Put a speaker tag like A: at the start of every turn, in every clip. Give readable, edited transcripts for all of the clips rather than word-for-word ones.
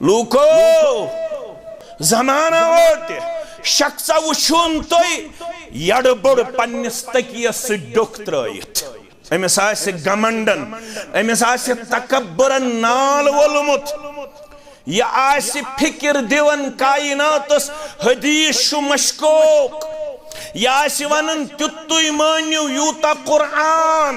A: लूको जमाना वोट शख्सा वुन तुम यड़ बोड़ पन्निस तकियस डोख त्रयित अमिस आसि गमंडन अमिस आसि तकब्बुरन नाल वोलमुत यह आसि फिक्र दिवन कायनातस हदीस मशकूक यह आसि वनन तुतुय मानियो यूता कुरान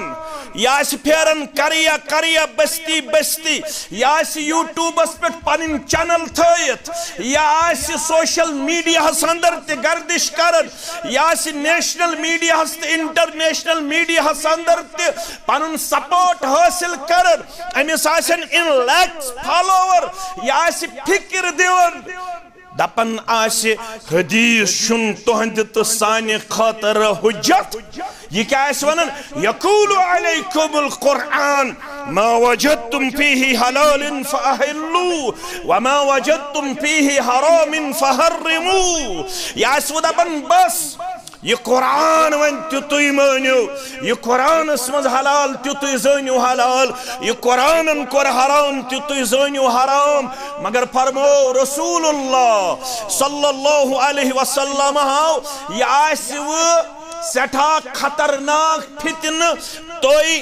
A: यह आसि फेरन करिया करिया बस्ती बस्ती यह आसि यूट्यूबस पे पन चैनल थयत यह आसि सोशल मीडिया अंदर ते गर्दिश करन यह आसि नेशनल मीडिया ते इंटरनेशनल मीडिया अंदर ते पन सपोर्ट हासिल करन अमिस आसन इन लैक्स फॉलोवर यह आसि फिक्र दिवन दपन आसि हदीस शुन तुहंद तो साने खातर हुज्जत ये क्या आसि वनन यकूलु अलैकुमुल कुरआन मा वजदतुम फीही हलालन फअहिल्लू व मा वजदतुम फीही हरामन फहर्रिमू ये आसि दपन बस ये कुरान वन तुतुय मानियो ये कुरान मज हलाल तुतुय जानियो हलाल ये कुरान कोर हराम तुतुय जानियो हराम मगर फरमो रसूलुल्लाह सल्लल्लाहु अलैहि वसल्लम ये आसि सठा खतरनाक फितन तोय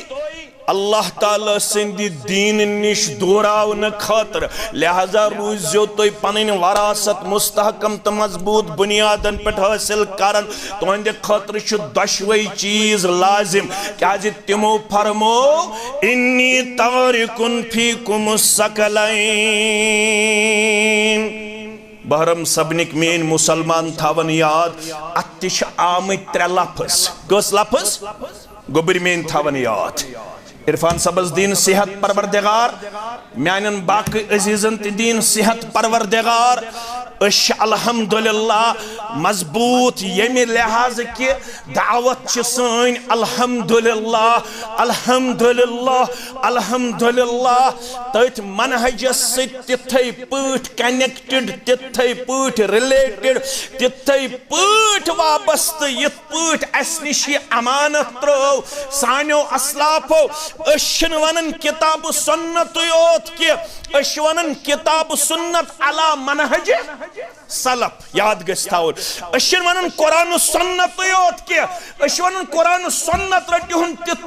A: अल्लाह ताला सिंदी दीन निश दोरावन खातर लिहाजा रूजो तो पन वरासत मुस्तहकम तो मजबूत बुनियादन पे हासिल करन तुंदे खातर दशवे चीज लाजिम क्या तिमो फरमो इन्नी तारिकुन फीकुम सकलैन बहरम सबनिक मेन मुसलमान थावन याद अतिश आमत त्रे लफ्ज कस लफ्ज गोबर मेन थावन याद इरफान सबस दीन सेहत परवरदिगार म्यानन बाकी अजीजन दीन सेहत परवरदिगार अल्हम्दुलिल्लाह मजबूत यमि लिहाज कि दावत सन अल्हम्दुलिल्लाह अल्हम्दुलिल्लाह अल्हम्दुलिल्लाह तथ मनहजस तिथै पठ कनेक्टेड तिथै पठ रिलेटेड तिथै पठ वाबस्त यथ पठ अस निश अमानत त्रो सानो अस्लाफो अशन वनन किताब सुन्नत योत कि वनन किताब सुन्नत अला मनहज सलफ याद गस्थाउन अशन वनन कुरान सुन्नत योत कि वनन कुरान सुन्नत रटिहुन तित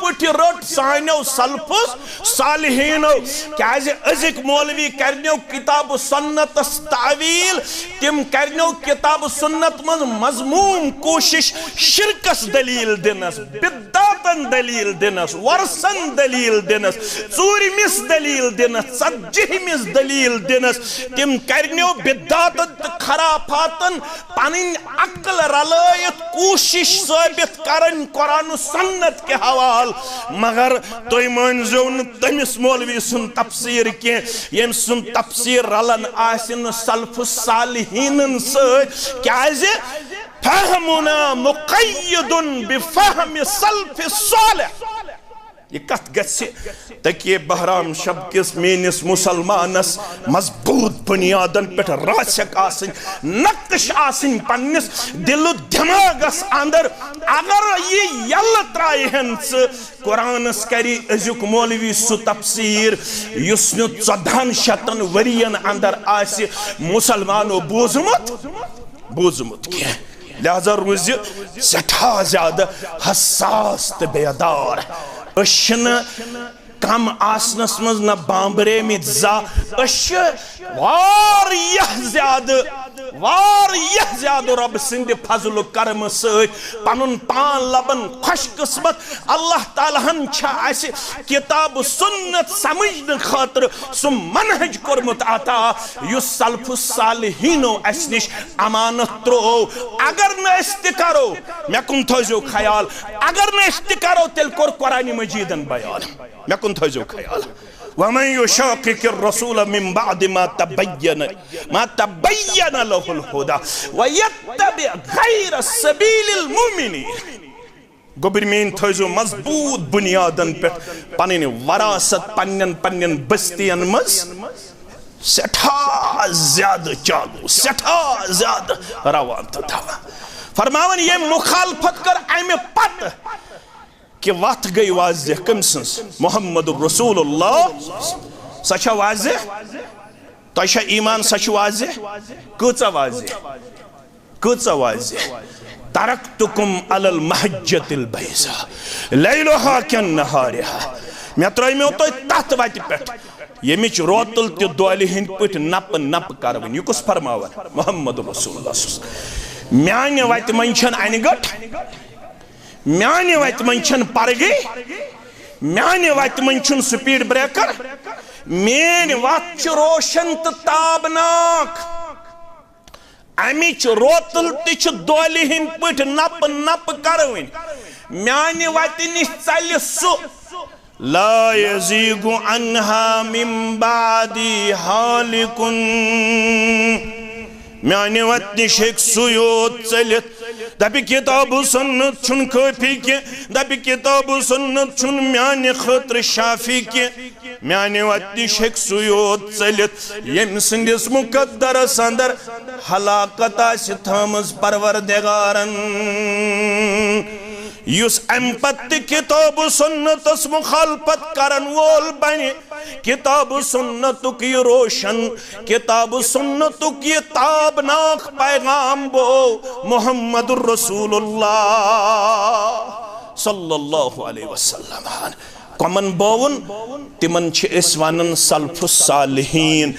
A: पठ रट सानो सलफस सालिहीनो क्याज अजिक मौलवी करनो किताब सुन्नत तावील तिम करनो किताब सुन्नत मज मजमूम कोशिश शिरकस दलील दिनस बिद्दातन दलील दिनस वरसन दलील दिनस चूरिमिस दलील दिनस सज्जिमिस दलील दिनस तिम करनो बिद्दातन खराफातन पनिन अक्ल रलायत कोशिश साबित करन कुरान सुन्नत के हवाल मगर तोय मानजो न तमिस मौलवी सुन तफसीर के यम सुन तफसीर रलन आसिन सल्फ सालिहीन से क्याजे फहमुना मुक़य्यदुन बिफहम सल्फ सालिह ये कत गसे तकिए बहराम शब किस मेनिस मुसलमानस मजबूत बुनियादन पे राशक आसिन नक्श आसिन पन्निस दिल दिमागस अंदर अगर ये यल त्रायहन कुरानस करी अजुक मौलवी सु तफसीर युस 1400 वरियन अंदर आसि मुसलमानो बोजमुत के लिहाजा रूज सठा ज्यादा हसास तो बेदार कम आसनस मज न बांबरे में जा ज्यादा रब सिंद फजल करम पन पान लबन खुशकिस्मत अल्लाह तालाहन किताब सुन्नत समझन खातर सु मनहज कोरमुत अता युस सल्फ सालिहीनो अस निश अमानत त्रो अगर न इस्त करो मे कुन थो ख्याल अगर न इस्त करो तेल कोर कुरान मजीदन बयान मे कुन थो ख्याल वमन युशाकिक रसूल मिन बाद मा तबय्यन लहुल हुदा व यत्तबि गैर सबीलिल मुमिनीन गोबर मेन थो मजबूत बुनियादन पे पन वरासत पन्न बस्तियन मज सठा ज्यादा चालू सठा ज्यादा रवान तो था फरमावन ये मुखालफत कर अमे पत कि वत गई वाज़ेह कम सन्स मोहम्मद रसूलुल्लाह सचा वाज़ेह तो ईमान सच वाज़े कूचा वाज़े कूचा वाज़े तरक्तुकुम अलल महज्जतिल बैज़ा लैलुहा कन्नहारिहा मैं त्रैम्यो तो तथ वत पे यमिच रोतल ते दोलि हिंद पट नप नप करवन युकुस फरमावन मोहम्मद रसूलुल्लाह म्यान वत मंचन अनगट म्यान वत मंचन परगे म्यान वत मंचन स्पीड ब्रेकर मेन वत रोशन तो ताबनाक अमिच रोतल ते दोलि हिंद पट नप नप करवन म्यान वत निश चल सु ला यज़ीगु अन्हा मिन बादी हालिकुन म्याने वत निश सुयोत चलित दपि किताब सुन्नत छुन काफी के दपि किताब सुन्नत छुन म्याने खतर शाफी के म्याने वत निश सुयोत चलित यम सिंदिस मुकद्दरस अंदर हलाकत आसि थमस परवरदिगारन युस अम्पत किताब सुन्नतस मुखालफत करन वोल बने किताब सुन्नतुक ये रोशन किताब सुन्नतुक ये ताबनाक पैगाम बो मुहम्मदुर रसूलुल्लाह सल्लल्लाहु अलैहि वसल्लम कमन बोवन तिमन वनन सल्फुस सालिहीन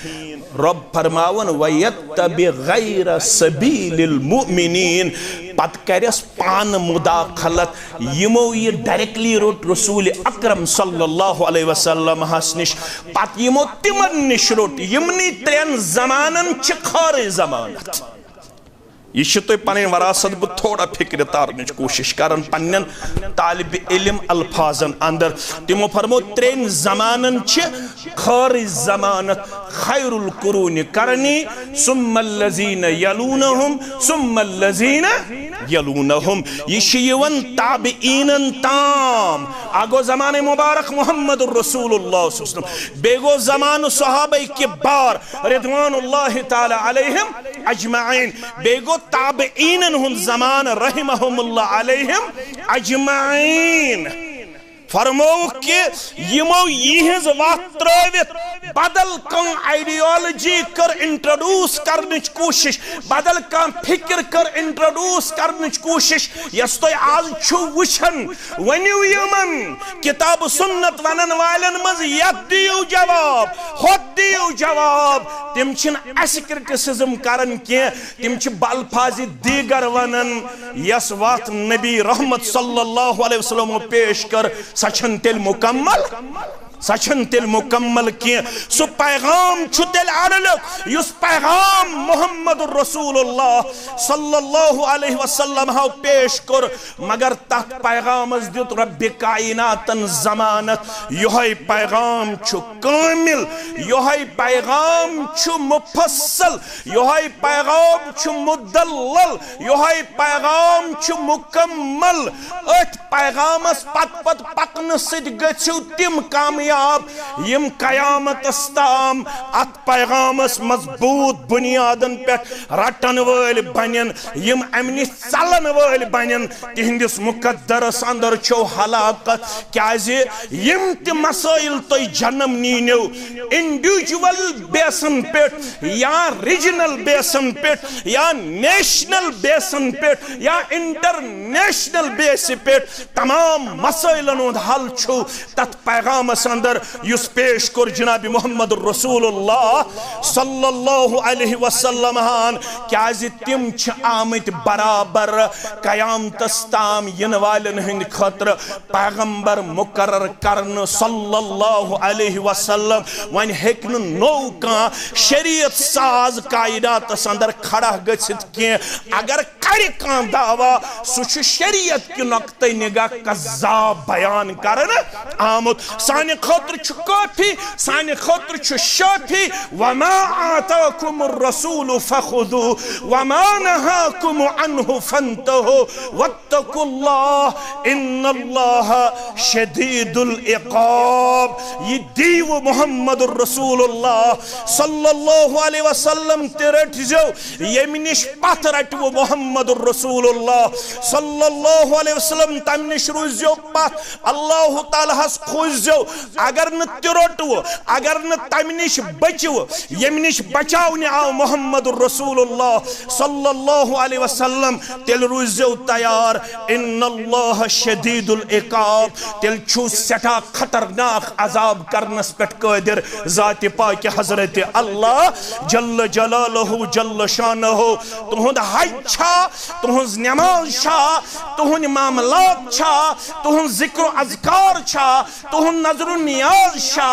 A: रब फरमावन वयत्तबि गैर सबीलिल मुमिनीन पत करस पान मुदाखलत यमो ये डायरेक्टली रोट रसूल अकरम सल्लल्लाहु अलैहि वसल्लम हस निश पत यमो तिमन निश रोट यमनी त्रेन जमानन च खारे जमानत यह तुम पन वरासत बह थोड़ा फिक्र तारन कोशिश कर पन्न तालिब इल्म अल्फाजन अंदर तमो फरमो त्रेन जमानन खार जमानत खैरुल कुरून करनी सुम्मल्लज़ीन यलूनहुम सुम्मल्लज़ीन यलूनहुम यह ताबिईनन ताम आगो ज़माने मुबारक मुहम्मदुर रसूलुल्लाह बेगो ज़मान सहाबा किबार रिदवानुल्लाहि ताला अलैहिम अजमाइन बेगो ताबिईनन हुन ज़मान रहमहुमुल्लाह अलैहिम अजमाइन फरमो कि यमो यह वत त्रवित बदल कं आइडियोलॉजी कर इंट्रोड्यूस करने कोशिश बदल कं फिक्र कर इंट्रोड्यूस करने कोशिश यस तो आज छु वुछन वनियो यमन किताब सुन्नत वनन वालन मज यत दियो जवाब होत दियो जवाब तिम छिन अस क्रिटिसिज्म करन के तिम छि बलफाजी दीगर वनन यस वत नबी रहमत सल्लल्लाहु अलैहि वसल्लम पेश कर सचन तिल मुकम्मल सचन तिल मुकम्मल किए सु पैगाम छुतिल अरलक युस पैगाम मुहम्मदुर रसूलुल्लाह सल्लल्लाहु अलैहि वसल्लम हाउ पेश कर मगर तत पैगाम दित रब्बि कायनातन जमानत यही पैगाम छु कामिल यही पैगाम छु मुफस्सल यही पैगाम छु मुदल्लल यही पैगाम छु मुकम्मल अत पैगामस पत पत पकन सिद गछु तिम कामयाब यम कयामत ताम अत पैगामस मजबूत बुनियादन पे रटन वल बनन यम अमनि चलन वल बनन तिहंदिस मुकद्दरस अंदर छो हलाकत क्याजे यम त मसाइल तो जन्म नीनो इंडिविजुअल बेसन पे या रीजनल बेसन पे या नेशनल बेसन पे या इंटरनेशनल बेस पे तमाम मसाइलन हल छो तत पैगामस अंदर युस पेश कर जनाब मुहम्मद रसूलुल्लाह सल्लल्लाहु अलैहि वसल्लम हान क्याज तिम छ आमत बराबर कयामतस ताम यन वालन हिंद खतर पैगंबर मुकर्रर करन सल्लल्लाहु अलैहि वसल्लम वन हेकन नो का शरीयत साज कायदातस अंदर खड़ा गछित के अगर कर का दावा सु शरीयत के नुक्ते निगाह कज़्ज़ाब बयान करन आमुत साने खतर छु काफी साने खतर छु शाफी वमा आताकुमुर रसूल फखुदू वमा नहाकुम अन्हु फंतहु वत्तकुल्लाह इन्नल्लाह शदीदुल इक़ाब ये दीव मुहम्मदुर रसूलुल्लाह सल्लल्लाहु अलैहि वसल्लम ते रट जो यमिनिश पथ रट वो मुहम्मद मुहम्मदुर रसूलुल्लाह सल्लल्लाहु अलैहि वसल्लम तम निश रूजियो पत अल्लाह ताला हस खोजो अगर न तिरोटो अगर न तम निश बचो यम निश बचावने आओ मुहम्मदुर रसूलुल्लाह सल्लल्लाहु अलैहि वसल्लम तेल रूजियो तैयार इन्नल्लाह शदीदुल इकाब तेल छु सटा खतरनाक अजाब करनस पेट कादिर जाति पाक हजरत अल्लाह जल्ल जलालहु जल्ल शानहु तुहुंद हज छा तुहुंज नमाज छा तुहुंद मामलात छा तुहुंद जिक्र अज़कार छा तुहुंद नजर नियाज छा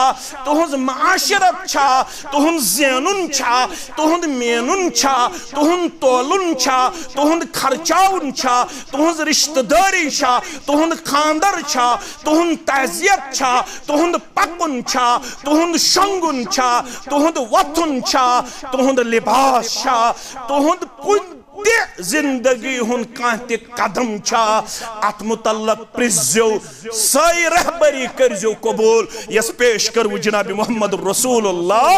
A: तुहुंद माशरत छा तुहुंद ज़ैनुन छा तुहुंद मेनुन छा तुहुंद तोलुन छा तुहुंद खर्चाउन छा तुहुंद रिश्तेदारी छा तुहुंद खानदर छा तुहुंद तज़ियत छा तुहुंद पकुन छा तुहुंद शंगुन छा तुहुंद वतुन छा तुहुंद लिबास छा तुहुंद जिंदगी हुन कांति कदम छा अत मुतल्लक प्रिज्यो सई रहबरी करजो कबूल यस पेश करव जनाब मुहम्मद रसूलुल्लाह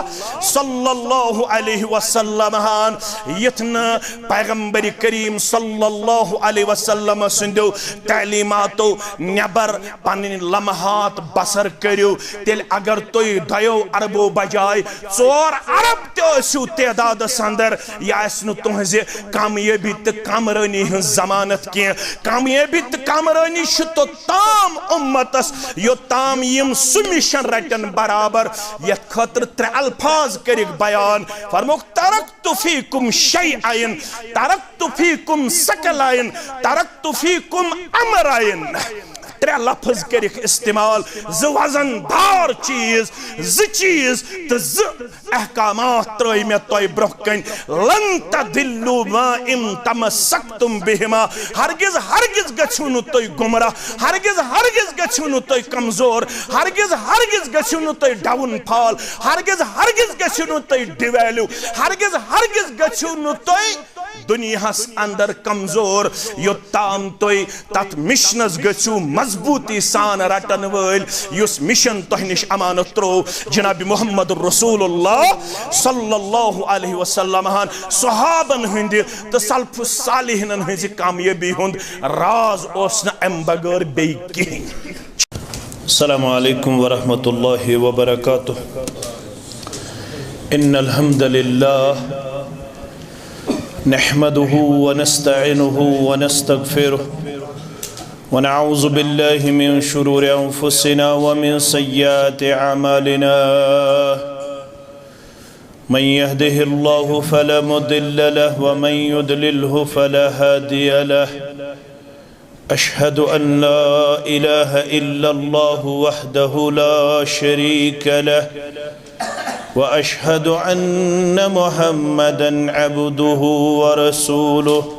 A: सल्लल्लाहु अलैहि वसल्लम हान यथन पैगंबर करीम सल्लल्लाहु अलैहि वसल्लम सुंदो तालीमातो नबर पन लम्हात बसर करियो तेल अगर तोय दयो अरबो बजाय 4 अरब तो तदाद अंदर यह तुहजे कामयाबी तो कामरानी जमानत की कामयाबी तो कामरानी तो ताम उम्मतस यो ताम यम सुमिशन रटन बराबर ये खतर 3 अल्फाज कर बयान फरमोक तरक्तु फीकुम शैअन तरक्तु फीकुम सकलाइन तरक्तु फीकुम अमराइन 3 लफ्ज कर इस्तेमाल ज वजनदार चीज ज चीज तो ज अहकामात त्रय में तोय ब्रोकन लन तदिल्लु मा इम तमसक्तुम बिहिमा हरगिज हरगिज गछुनु तोय गुमराह हरगिज हरगिज गछुनु तोय कमजोर हरगिज हरगिज गछुनु तोय डाउन फॉल हरगिज हरगिज गछुनु तोय डिवैल्यू हरगिज गछुनु तोय दुनियास अंदर कमजोर योताम तोय तत मिशनस गछु मजबूती सान रटन वल युस मिशन तोह निश अमानत त्रो जनाब मुहम्मद रसूलुल्लाह सल्लल्लाहु अलैहि वसल्लम हान सहाबन हंद तो सल्फ सालिहिन हंज कामयाबी हुंद राज ओस न अम बगैर बे कहीं।
B: अस्सलामु अलैकुम व रहमतुल्लाहि व बरकातुहू। इन्नल हम्दुलिल्लाह नहमदुहु व नस्तईनुहु व नस्तगफिरुहु व नऊज़ु बिल्लाहि मिन शुरूरि अनफुसिना व मिन सय्यिआति अमालिना मन यहदिहिल्लाहु फला मुदिल्ल लहु व मन युद्लिल्हु फला हादिय लहु। अशहदु अन ला इलाहा इल्लल्लाहु वहदहु ला शरीक लहु व अशहदु अन्न मुहम्मदन अब्दुहु व रसूलुहु।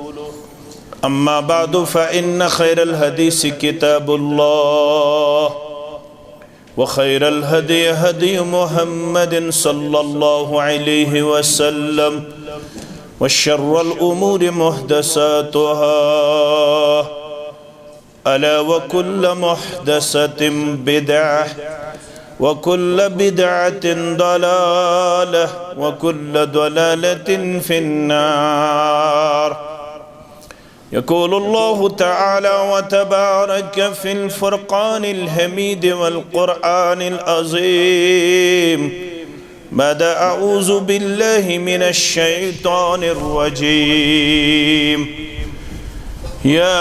B: अम्मा बादु फ़इन्न खैरल हदीस किताबुल्लाह व खैरल हदी हदी मुहम्मदिन सल्लल्लाहु अलैहि वसल्लम व शर्रल उमूरि मुहदसातुहा अला व कुल्ल मुहदसतिन बिदअह व कुल्ल बिदअतिन दलालह व कुल्ल दलालतिन फिन्नार। यक़ूलुल्लाहु तआला व तबारक फ़िल फ़ुरक़ानिल हमीद वल क़ुरआनिल अज़ीम बदा अऊज़ु बिल्लाहि मिनश शैतानिर रजीम। या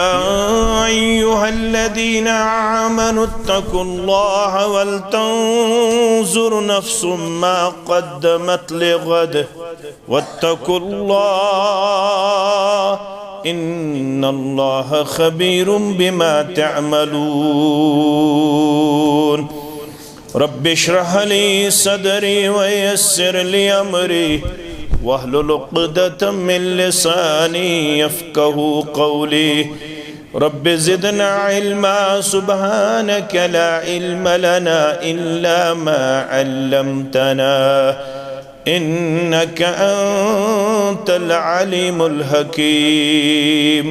B: अय्युहल्लज़ीना आमनुत्तक़ुल्लाह वल तंज़ुर नफ़्सुम मा क़द्दमत लिग़द वत्तक़ुल्लाह इन्नल्लाह ख़बीरुम बिमा तअमलून। रब्बि इश्रह ली सदरी व यस्सिर ली अमरी वहलुल उक़दतम मिन लिसानी यफ़क़हू क़ौली। रब्बि ज़िदना इल्मा सुब्हानक ला इल्म लना इल्ला मा अल्लमतना इन्नका अंतल अलीमुल हकीम।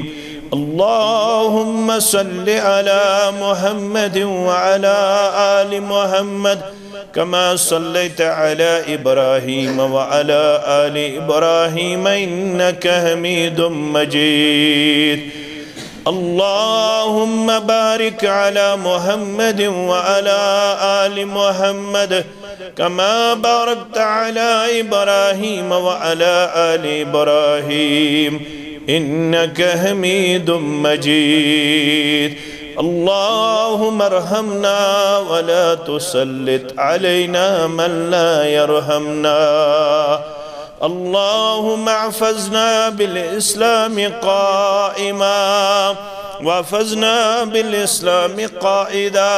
B: अल्लाहुम्मा सल्लि अला मुहम्मद व अला आलि मुहम्मद कमा सल्लैता अला इब्राहीम व अला आलि इब्राहीम इन्नका हमीदुम मजीद। अल्लाहुम्मा बारिक अला मुहम्मद व अला आलि मुहम्मद कमा बारकता अला इब्राहीम व अला आलि इब्राहीम इन्नका हमीदुम मजीद। अल्लाहुम्मा अर्हमना वला तुसल्लित अलैना मन ला यरहमना। अल्लाहुम्मा अहफ़ज़ना बिल इस्लामी क़ाइमा वहफ़ज़ना बिल इस्लामी क़ाइदा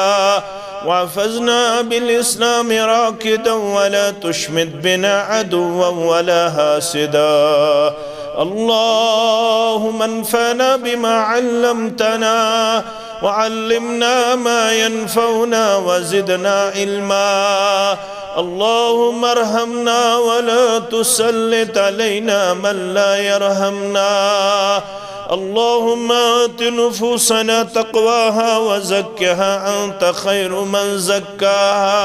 B: वहफ़ज़ना बिल इस्लामी राकिदन वला तुशमित बिना अदुव्वन वला हासिदा। अल्लाहुम्मा अन्फ़अना बिमा अल्लमतना वअल्लिमना मा यनफ़उना वज़िदना इल्मा। अल्लाहुम्मा अर्हमना वला तुसल्लित अलैना मन ला यरहमना। अल्लाहुम्मा आति नुफूसना तक़वाहा वज़क्किहा अंत खैरु मन ज़क्काहा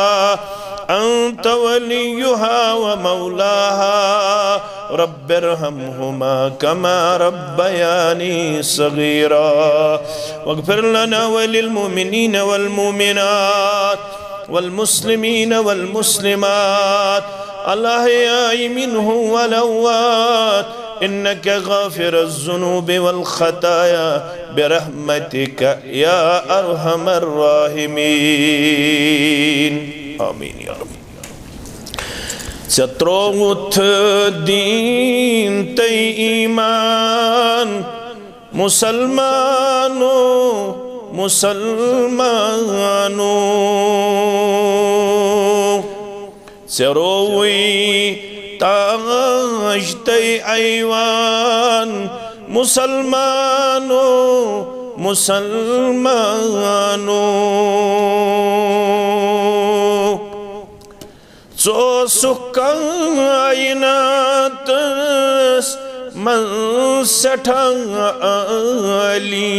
B: अंत वलियुहा व मौलाहा। रब्बिरहमहुमा कमा रब्बयानी सगीरा वग़फ़िर लना वलिल मुमिनीन वल मुमिनात वल मुस्लिमीन वल मुस्लिमात अल अहयाइ मिनहुम वल अमवात इन्नका गाफ़िरुज़ ज़ुनूबि वल ख़ताया बिरहमतिका या अरहमर राहिमीन। आमीन या रब। त्रोउथ दीन तै ईमान मुसलमानो मुसलमानो रोई ताज तै ऐवान मुसलमानो मुसलमानो। कायनातस मन सठा आली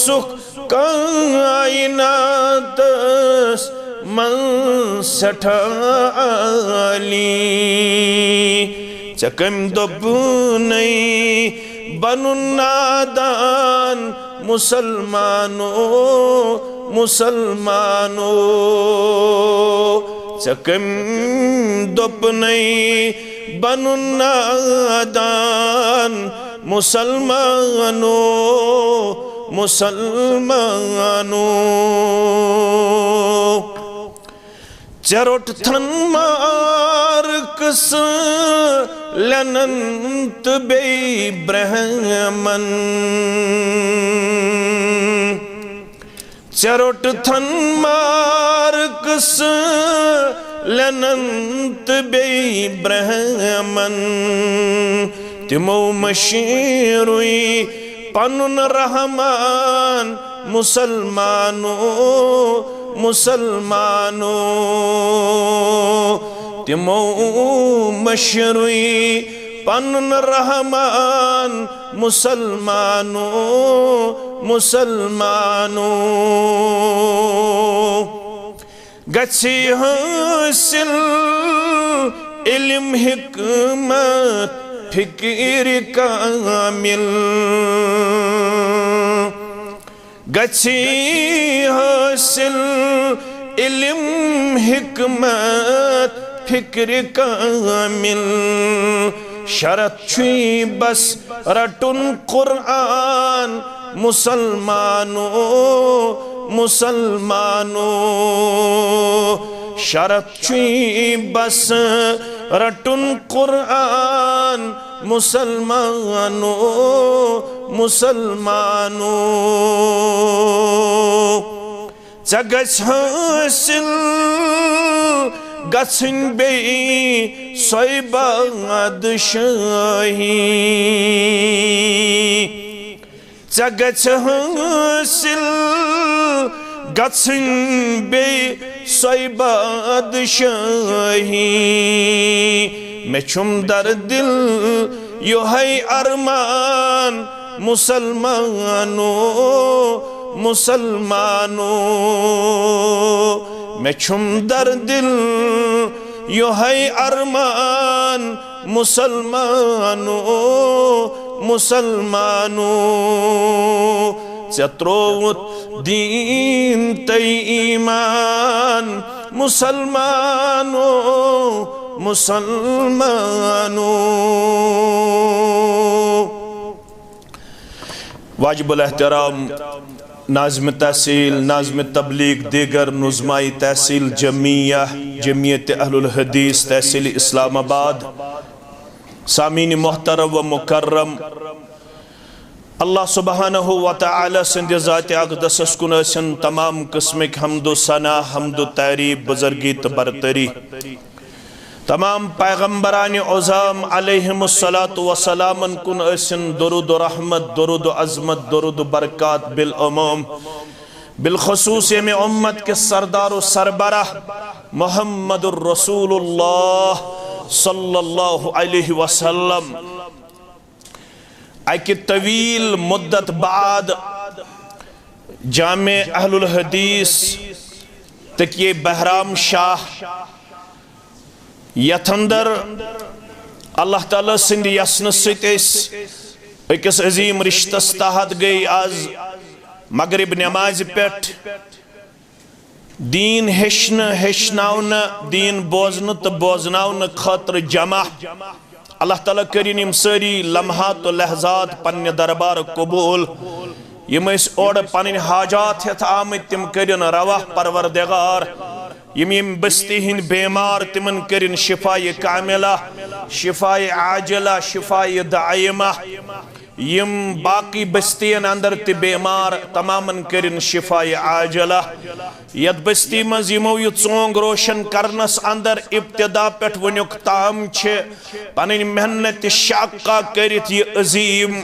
B: सुख कायनातस मन सठा आली चकम दोबुनई बनु नादान मुसलमानो मुसलमानो। चकम दोपनई बनु नादान मुसलमानो मुसलमानो। चरोट थन मार्कस लनंत बे ब्रह्मन चरोट थन मार्कस लनंत बे ब्रह्मन तिमो मशीरुई पनुन रहमान मुसलमानो मुसलमानो। तिमो मशरुई पनुन रहमान मुसलमानो मुसलमानो। गछि हासिल इल्म हिकमत फिक्र कामिल गछि हासिल इल्म हिकमत फिक्र कामिल। शरत छुई बस रटुन कुरान मुसलमानो मुसलमानो। शरत छुई बस रटुन कुरान मुसलमानो मुसलमानो। चगछ हासिल गछन बे सोई बादशाही चगछ हासिल गछन बे सोई बादशाही। मैं छुम दर दिल यो है अरमान मुसलमानो मुसलमानों मैं छुम दर दिल यो है अरमान मुसलमानों मुसलमानों त्रोवुत दीन तई ईमान मुसलमानों मुसलमानों। वाजिबुल एहतराम नाज़िम तहसील नाज़िम तबलीग दीगर नुज़माई तहसील जमीयत अहलुल हदीस तहसील इस्लामाबाद सामीन मोहतरम व मुकर्रम अल्लाह सुब्हानहु व तआला सिंध ज़ात अक़दस कुन तमाम किस्मिक हम्दो सना हम्दो तारीफ बुज़ुर्गी तो बरतरी तमाम पैगम्बरान उज़ाम अलैहिमुस्सलातु वस्सलामन कुन दुरूद रहमत दुरूद अज़मत दुरूद बरकात बिल उमूम बिलखुसूस में उम्मत के सरदार व सरबराह मुहम्मदुर रसूलुल्लाह सल्लल्लाहु अलैहि वसल्लम अकि तवील मुद्दत बाद जामे अहलुल हदीस तकिए बहराम शाह यथ अंदर अल्लाह ताला सिंध यसन सकिस अजीम रिश्तस तहत गई आज मगरिब नमाज पे दीन हेशन हेशनावन दीन बोजन तो बोजनावन खतर जमा अल्लाह ताला करिन यम सारी लम्हात तो लहजात पन्ने दरबार कबूल यम और पन हाजात हेत आमत तिम करिन रवा परवरदिगार यम बस्ती हिंद बेमार तिमन करिन शिफाए कामिला शिफाए आजिला शिफाए दाइमा यम बाकी बस्तियन अंदर ते बेमार तमामन करिन शिफाए आजिला यद बस्ती मज यमो यह चोंग रोशन करनस अंदर इब्तिदा पेट वनुक ताम छे पनिन मेहनत शाका करित यह अजीम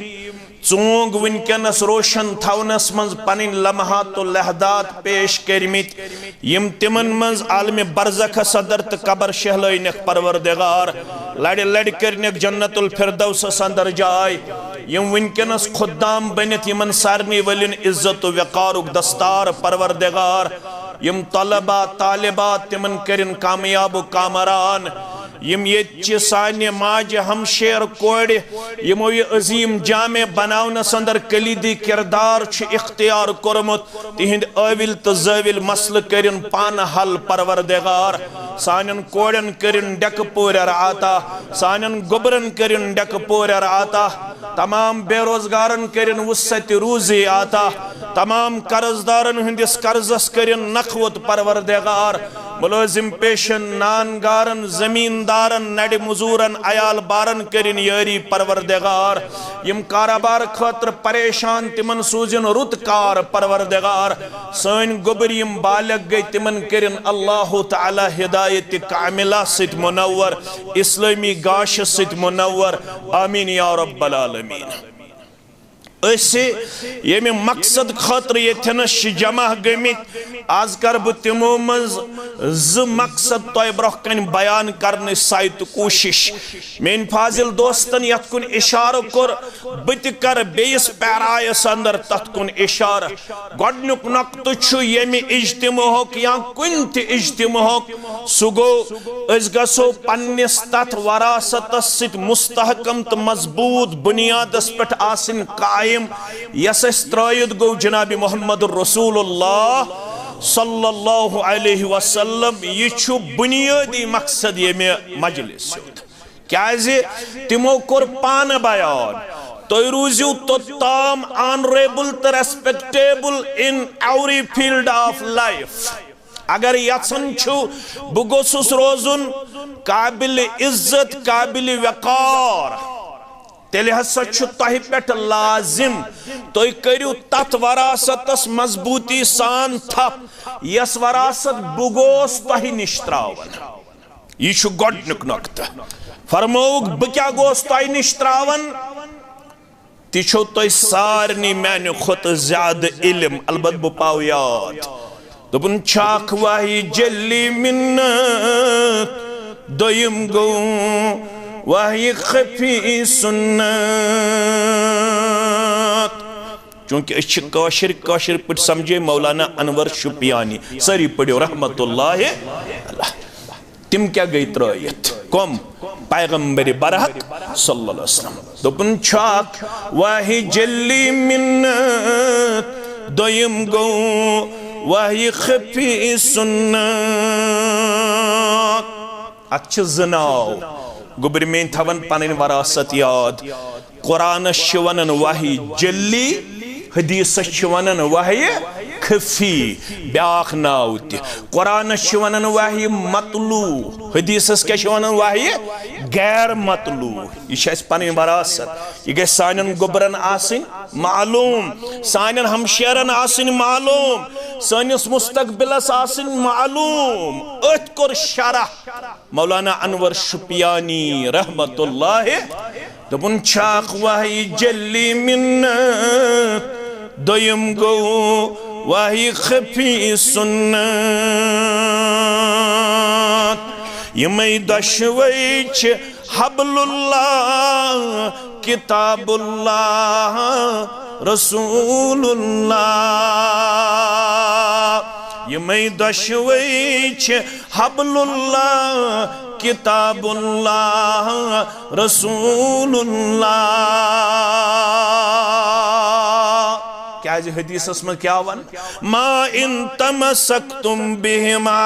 B: चोंग वनकनस रोशन थवनस मज पनिन लम्हात लहदात पेश करमित यम तिमन मज आलम बरज़ख सदर तो कबर शहलैनक परवरदिगार लड़ लड़ करनक जन्नतुल फिरदौस अंदर जाय यम वनकनस खुदाम बनित यमन सारनी वलिन इज्जत वक़ारुक दस्तार परवरदिगार यम तलबा तालिबात तिमन करिन कामयाब कामरान यम ये सान्य माज हमशेर कोड़ यमो ये अजीम जामे बनावनस अंदर कलीदी किरदार इख्तियार कोरमुत तिहिंद अविल तो ज़विल मसल करिन पान हल परवरदिगार सानन कोड़न करिन डक पोरर आता सानन गुबरन करिन डक पोरर आता तमाम बेरोजगारन करिन वुसत रूजी आता तमाम कर्जदारन हंदिस कर्जस करिन नखवत परवरदिगार मुलाजिम पेशन नानगारन जमींदारन नड़ मजूरन अयाल बारन करिन यारी परवरदिगार यम कारोबार खतर परेशान तिमन सूजिन रुतकार परवरदिगार सन गुबर यम बालग गई तिमन करिन अल्लाह तआला हिदायत कामिला सित मुनव्वर इस्लामी गाश सित मुनव्वर आमीन या रब्बल आलमीन। ये मकसद खतर यथनस जमा गमित आज कर बह तिमो मज मकसद तय ब्रोह कन बयान करने साइत कोशिश मेन फाजिल दोस्तन यथ कुन इशार कोर बत कर बेस पैरायस अंदर तथ कुन इशार गोडनुक नक्त यमि इज्तिमाहुक या कुन ति इज्तिमाहुक सु गो अस गसो पन्निस तथ वरासतस सित मुस्तहकम तो मजबूत बुनियादस पेठ आसिन कायम यस त्रयद गो जनाब मोहम्मद रसूलुल्लाह सल्लल्लाहु अलैहि वसल्लम यह बुनियादी मकसद ये मजलिस क्या तिमो कोर पान बयान तो रूजू तो ताम ऑनरेबल तो respectable in every field of life अगर यसन बह गोसुस रोजुन काबिल इज्जत काबिल वक़ार तेल हसा तह पे लाजिम तुम करू तथ वरासतस मजबूती सान थप यस वरासत बुगोस तह निश त्रावन यह गोडनुक नुक्त फरमोग बह क्या गोस तह निश त्रावन छो तुम सारनी मैंने खुद ज्यादा इल्म अलबत बह पाव याद दोपन छाख वाही जल्ली मिन्नत दोयम गो वाही खफी सुन्नत चूंकि काशिर पट समझे मौलाना अनवर शुपियानी सारी पढ़ो रहमतुल्लाह अलैह। तिम क्या गई त्रयित कम पैगंबर बरहक सल्लल्लाहु अलैहि वसल्लम दोपन छाक वाही जल्ली मिन्नत दोयम गो वाही खफी सुन्नत। अच्छ जनाव गुबर में थवन पन वरासत याद कुरान वनन वाही जल्ली हदीस वनन वाही खफी ब्याख नाव कुरान वनन वाही मतलू हदीस क्या वनन वाही गैर मतलू। यह पन वरासत यह ग सान गुबरन आसिन मालूम सान हमशेरन आसिन मालूम सानिस मुस्तकबिलस आसिन मालूम। अथ कोर शरह मौलाना अनवर शुपियानी रहमतुल्लाह दोपन छाक वाही जल्ली मिन्नत दोयम गो वाही खफी सुन्नत। यमई दशवई छ हबलुल्लाह किताबुल्लाह रसूलुल्लाह। यमई दशवई छ हबलुल्लाह किताबुल्लाह रसूलुल्लाह। क्या हदीस में क्या वन मा इन तमसक्तुम बिहिमा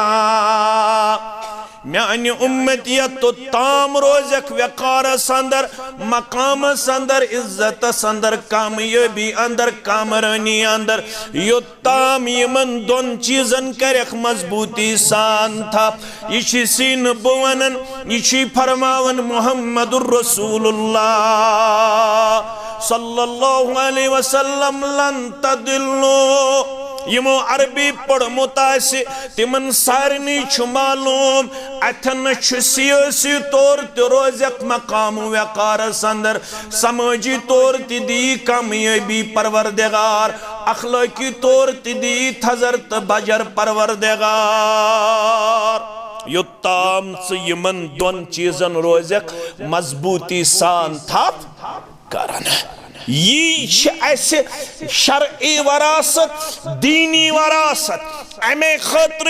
B: म्यान उम्मतिया तो ताम रोजक वकार संदर मकाम संदर इज्जत संदर कामयाबी अंदर कामरानी अंदर यो ताम यमन दोन चीजन करख मजबूती सान था। ये सीन बुवनन ये फरमावन मुहम्मदुर रसूलुल्लाह सल्लल्लाहु अलैहि वसल्लम लन तदिल्लु। यमो अरबी पढ़मुत तिमन सारनी मालूम अथन सियासी तौर तो रोजक मकाम वकार अंदर समाजी तौर दी कामयाबी परवरदिगार अखलाकी तौर दी थजरत बजर परवरदिगार। योत्ताम यमन दोन चीजन रोजक मजबूती सान थप करन। ये शरई वरासत दीनी वरासत अमे खतर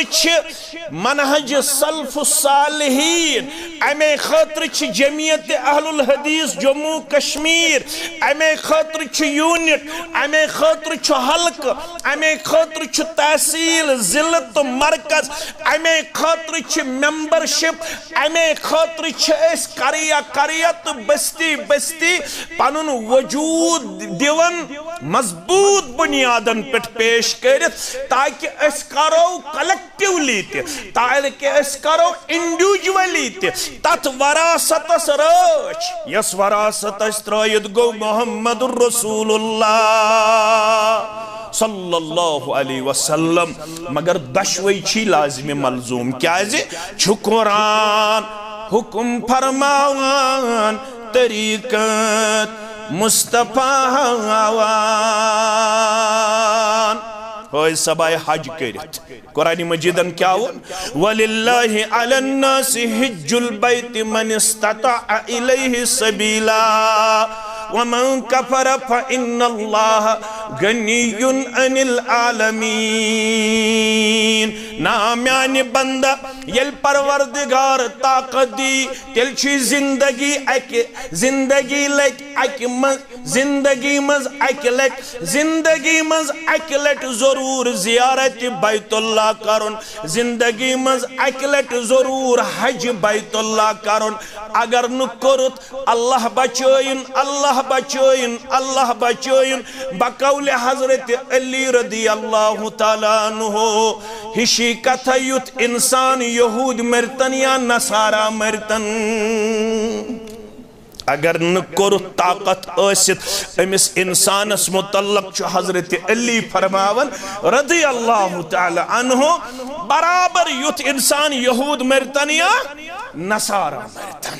B: मनहज सल्फ सालिहीन अमे खतर जमियत अहलुल हदीस जम्मू कश्मीर अमे खतर यूनिट अमे खतर हल्क अमे खतर तहसील जिला तो मरकज अमे खतर मेंबरशिप अमे खतर करिया करिया तो बस्ती बस्ती पनुन वजूद दिवन मजबूत बुनियादन पे पेश कर ताकि अस करो कलेक्टिवली ताकि अस करो इंडिविजुअली तथ वरासतस रच यस वरासतस त्रयित गो मुहम्मदुर रसूलुल्लाह सल्लल्लाहु अलैहि वसल्लम। मगर दशवई छी लाजिम मलजूम क्या कुरान हुकुम फरमावान तरीकत मुस्तफा होय सबाय हज करित कुरान मजीदन क्या वन वलिल्लाहि अलन नासि हिज्जुल बैत मन इस्तता इलैहि सबीला वमन कफर फइन्नल्लाह गनियुन अनिल आलमीन। ना म्यान बंदा यल परवरदिगार ताकत दी तेल छी जिंदगी जिंदगी लट जिंदगी मज अकलट जरूर जियारत बैतुल्लाह करुन जिंदगी मज अकलट जरूर हज बैतुल्लाह करुन। अगर नु करुत अल्लाह बचोइन अल्लाह बचोइन अल्लाह बचोइन बकौल हजरत अली रदी अल्लाह तआला अन्हु हिशी कथा युत इंसान यहूद मरतन या नसारा मरतन। अगर न कोर ताकत आसित अमिस इंसानस मुतल्लक हजरत अली फरमावन रदी अल्लाह तआला अन्हु बराबर युत इंसान यहूद मरतन या नसारा मरतन।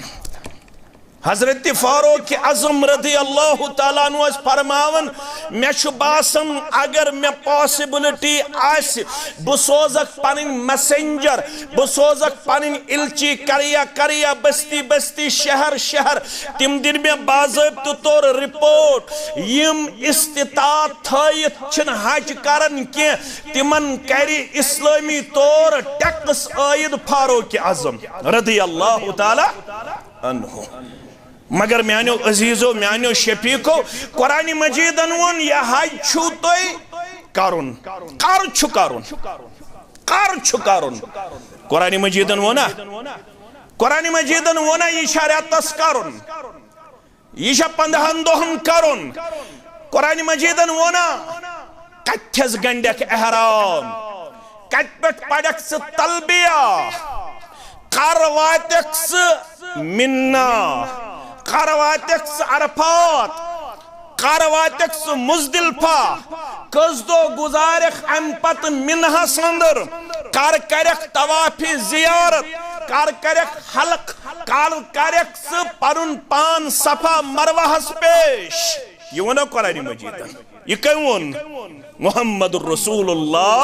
A: हजरत फारूक आजम रदी अल्लाह ताला अन्हु फरमावन मे बासन अगर मे पॉसिबिलिटी आस बह सोजक पन मैसेंजर बह सोजक पन इल्ची करिया करिया बस्ती बस्ती शहर शहर तिम दिन मे बाज़ाब्त तौर रिपोर्ट यम इस्तिताअत थयित छन हज करन के तिमन करि इस्लामी तौर टैक्स आयद फारूक आजम रदी अल्लाह ताला अन्हु। मगर म्यानो अजीजो म्यानो शफीको कुरान मजीदन वोन यह हज छु तोय करुन कर छु करुन कर छु करुन कुरान मजीदन वोना कुरान मजीदन वोना यह शरियतस करुन यह 15 दोहन करुन कुरान मजीदन वोना कथ्यस गंडक एहराम कत पेट पड़क स तलबिया कर वातक स मिन्ना कर वातक स अरफात कर वातक स मुजदिलफा कस दो गुजारख अम पत मिन्हा संदर कर करक तवाफी जियारत कर करक हलक कर करक स परुन पान सफा मरवाहस पेश ये वनो कुरान मजीदन ये कौन मुहम्मदुर रसूलुल्लाह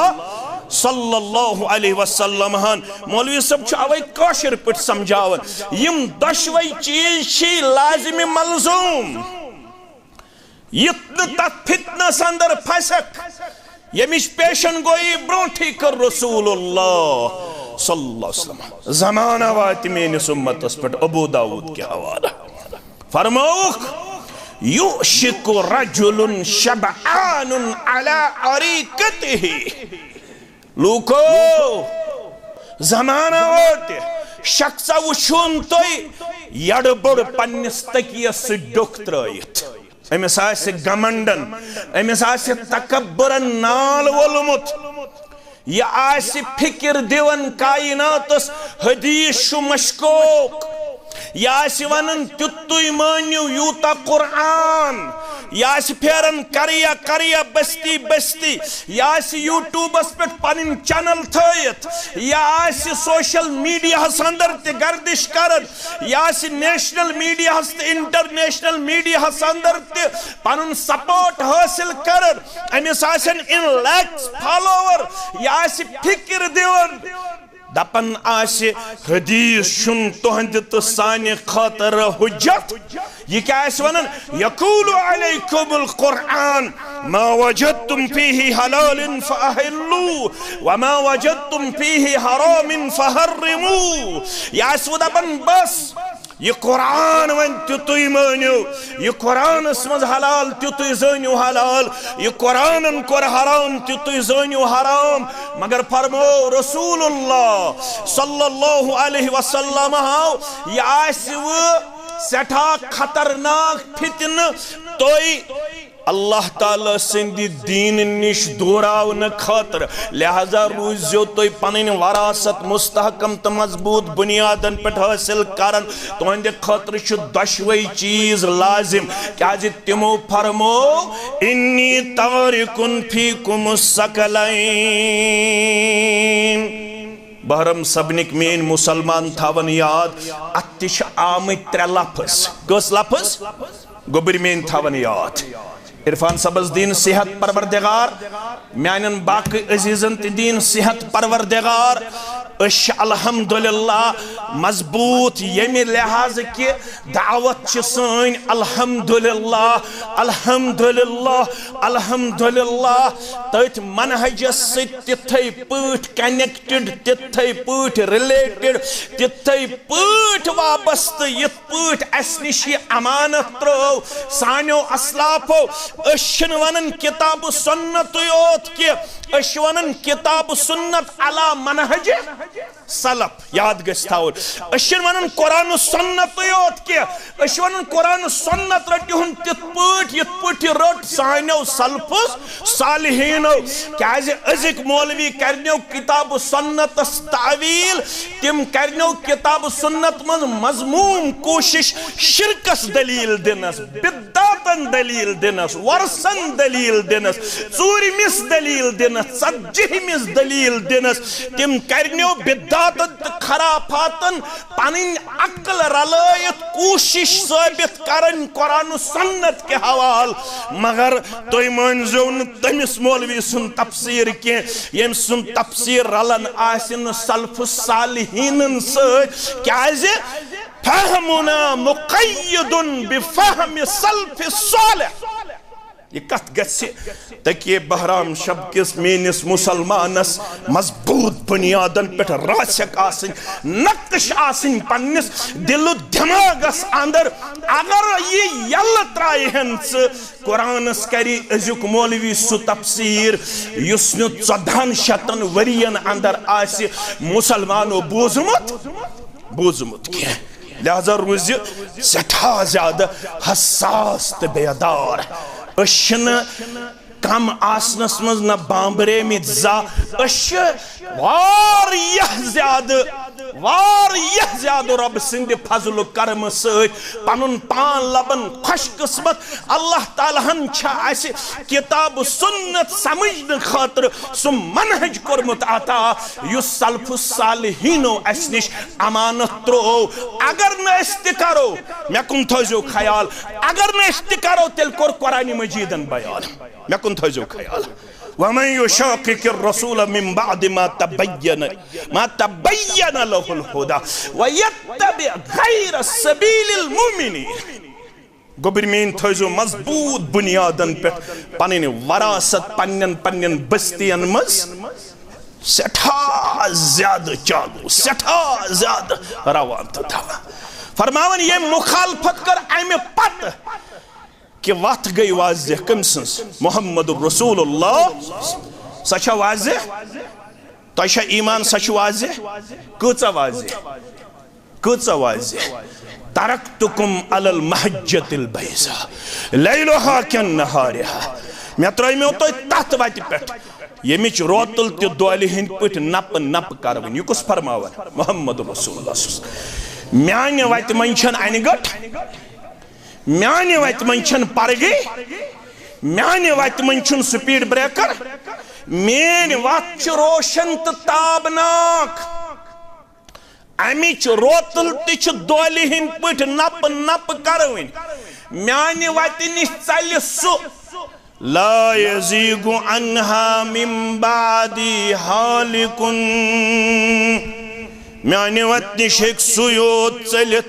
A: सल्लल्लाहु अलैहि वसल्लम हन मौलवी सब अवे काशिर पट समझावन यम दशवै चीज छी लाजिम मलजूम यत तत फितनस अंदर फसक यमिश पेशन गोई ब्रोंठी कर रसूलुल्लाह सल्लल्लाहु अलैहि वसल्लम जमाना वात मेनिस उम्मतस पट अबू दाऊद के हवाला फरमाउक युशिकु रजुलुन शबआनुन अला अरीकतिही लूको जमाना वोत शख्सा वुशुन तोय यड़बड़ पन्निस तकियस डुख त्रयित अमिस आसि गमंडन अमिस आसि तकब्बुरन नाल वोलमुत यह आसि फिक्र दिवन कायनातस हदीस छु मशकूक यह आसि वनन तुतुय मानियो यूता कुरान यह फेरन करिया करिया बस्ती बस्ती यह यूट्यूबस पे पन चैनल थयित यह सोशल मीडिया अंदर ते गर्दिश करन यह नेशनल मीडिया इंटरनेशनल मीडिया अंदर ते पन सपोर्ट हासिल करन अमिस इन लैक्स फॉलोवर यह फिक्र दिवन दपन आसि हदीस शुन तुहंद तो साने खातर हुज्जत ये क्या वनन यकूलु अलैकुमुल कुरआन मा वजदतुम फीही हलालन फअहिल्लू व मा वजदतुम फीही हरामन फहर्रिमू या दपन बस ये कुरान वन तुतुय मानियो ये कुरानस मज हलाल तुतुय जानियो हलाल ये कुरानन कोर हराम तुतुय जानियो हराम मगर फरमो रसूलुल्लाह सल्लल्लाहु अलैहि वसल्लम ये आसव सठा खतरनाक फितन तोय अल्लाह ताला सिंदी दीन निश दूरावन खातर लिहाजा रूजो तो पन वरासत मुस्तहकम तो मजबूत बुनियादन पे हासिल करन तुहंद खातर दशवै चीज लाजिम क्या तिमो फरमो इन्नी तारिकुन फीकुम सकलैन बहरम सबनिक मेन मुसलमान थावन याद अतिश आमत 3 लफ्ज कस लफ्ज गोबर मेन थावन याद इरफान सबस दीन सेहत परवरदिगार म्यानन बाकी अजीजन दीन सेहत परवरदिगार अल्हम्दुलिल्लाह मजबूत यमि लिहाज कि दावत सन अल्हम्दुलिल्लाह अल्हम्दुलिल्लाह अल्हम्दुलिल्लाह तथ मनहजस तिथै पठ कनेक्टेड तिथै पठ रिलेटेड तिथै पठ वाबस्त यथ पठ अस निश अमानत त्रो सानो असलाफो अशन वनन किताब सुन्नत योत कि अश वनन किताब सुन्नत अला मनहज सलफ याद गस्थाउन अशन वनन कुरान सुन्नत योत कि अश वनन कुरान सुन्नत रटिहुन तिथ पठ रट सानो सलफुस सालिहीनो क्याज अजिक मौलवी करनो किताब सुन्नत तावील तिम करनो किताब सुन्नत मज मजमूम कोशिश शिरकस दलील दिनस बिद्दत रतन दलील दिनस, वर्सन दलील दिनस, चूरमिस दलील दिनस, सज्जिहमिस दलील दिनस, तिम करन्यो बिदातन खराफातन पनिन अक्ल रलायत कोशिश साबित करन कुरान सुन्नत के हवाल, मगर तुम मानजो न तमिस मौलवी सुन तफसीर के यम सुन तफसीर रलन आसिन सल्फ सालिहीन सत क्याजे फहमुना मुक़य्यदुन बिफहम सल्फ सालिह। ये कत गसे तकि बहराम शब किस मेनिस मुसलमानस मजबूत बुनियादन पे रासिक आसिन, नक्श आसिन पन्निस दिल दिमागस अंदर, अगर ये यल त्रायहन कुरानस करी अजुक मौलवी सु तफसीर युस नु 1400 वरियन अंदर आसि मुसलमानो बोजमुत के, लिहाजा रोज सठा ज्यादा हसास तो बेदार, कम आसनस मज न बांबरे में जा ज्यादा रब सिंद फजल करम सत पनुन पान लबन खुश किस्मत अल्लाह तालाहन किताब सुन्नत समझन खातिर सु मनहज कोरमुत अता युस सल्फ सालिहीनो अस निश अमानत त्रो। अगर न इस करो मे कुन थो ख्याल, अगर न इस करो तेल कोर कुरान मजीदन बयान, मे कुन थो ख्याल। वमन युशाक़िक़ि रसूल मिन बअद मा तबय्यन लहुल हुदा व यत्तबि गैर सबीलिल मुमिनीन। गोबर मेन थो मजबूत बुनियादन पे पन वरासत पन्न बस्तियन मज सठा ज्यादा चालू, सठा ज्यादा रवान तो था। फरमावन ये मुखालफत कर अमे पत कि वत गई वाज़ेह कम सन्स मोहम्मद रसूलुल्लाह सचा वाज़ेह, तो ईमान सच वाज़ेह, कूचा वाज़ेह तरक्तुकुम अलल महज्जतिल बैज़ा लैलुहा कन्नहारिहा, मे त्रैमो तो तथ वत पेट यमिच रोतल ते दोलि हिंद पट नप नप करवन। यह कुस फरमावन मोहम्मद रसूलुल्लाह, म्यान वत मंचन अनगट, म्यान वत मंचन परगे, म्यान वत मंचन स्पीड ब्रेकर, मेन वत रोशन तो ताबनाक, अमिच रोतल तिच दोलि हिंद पट नप नप करवन, म्यान वत निश चल सु ला यज़ीगु अन्हा मिन बादी हालिकुन, म्याने वत निश सुयोत चलित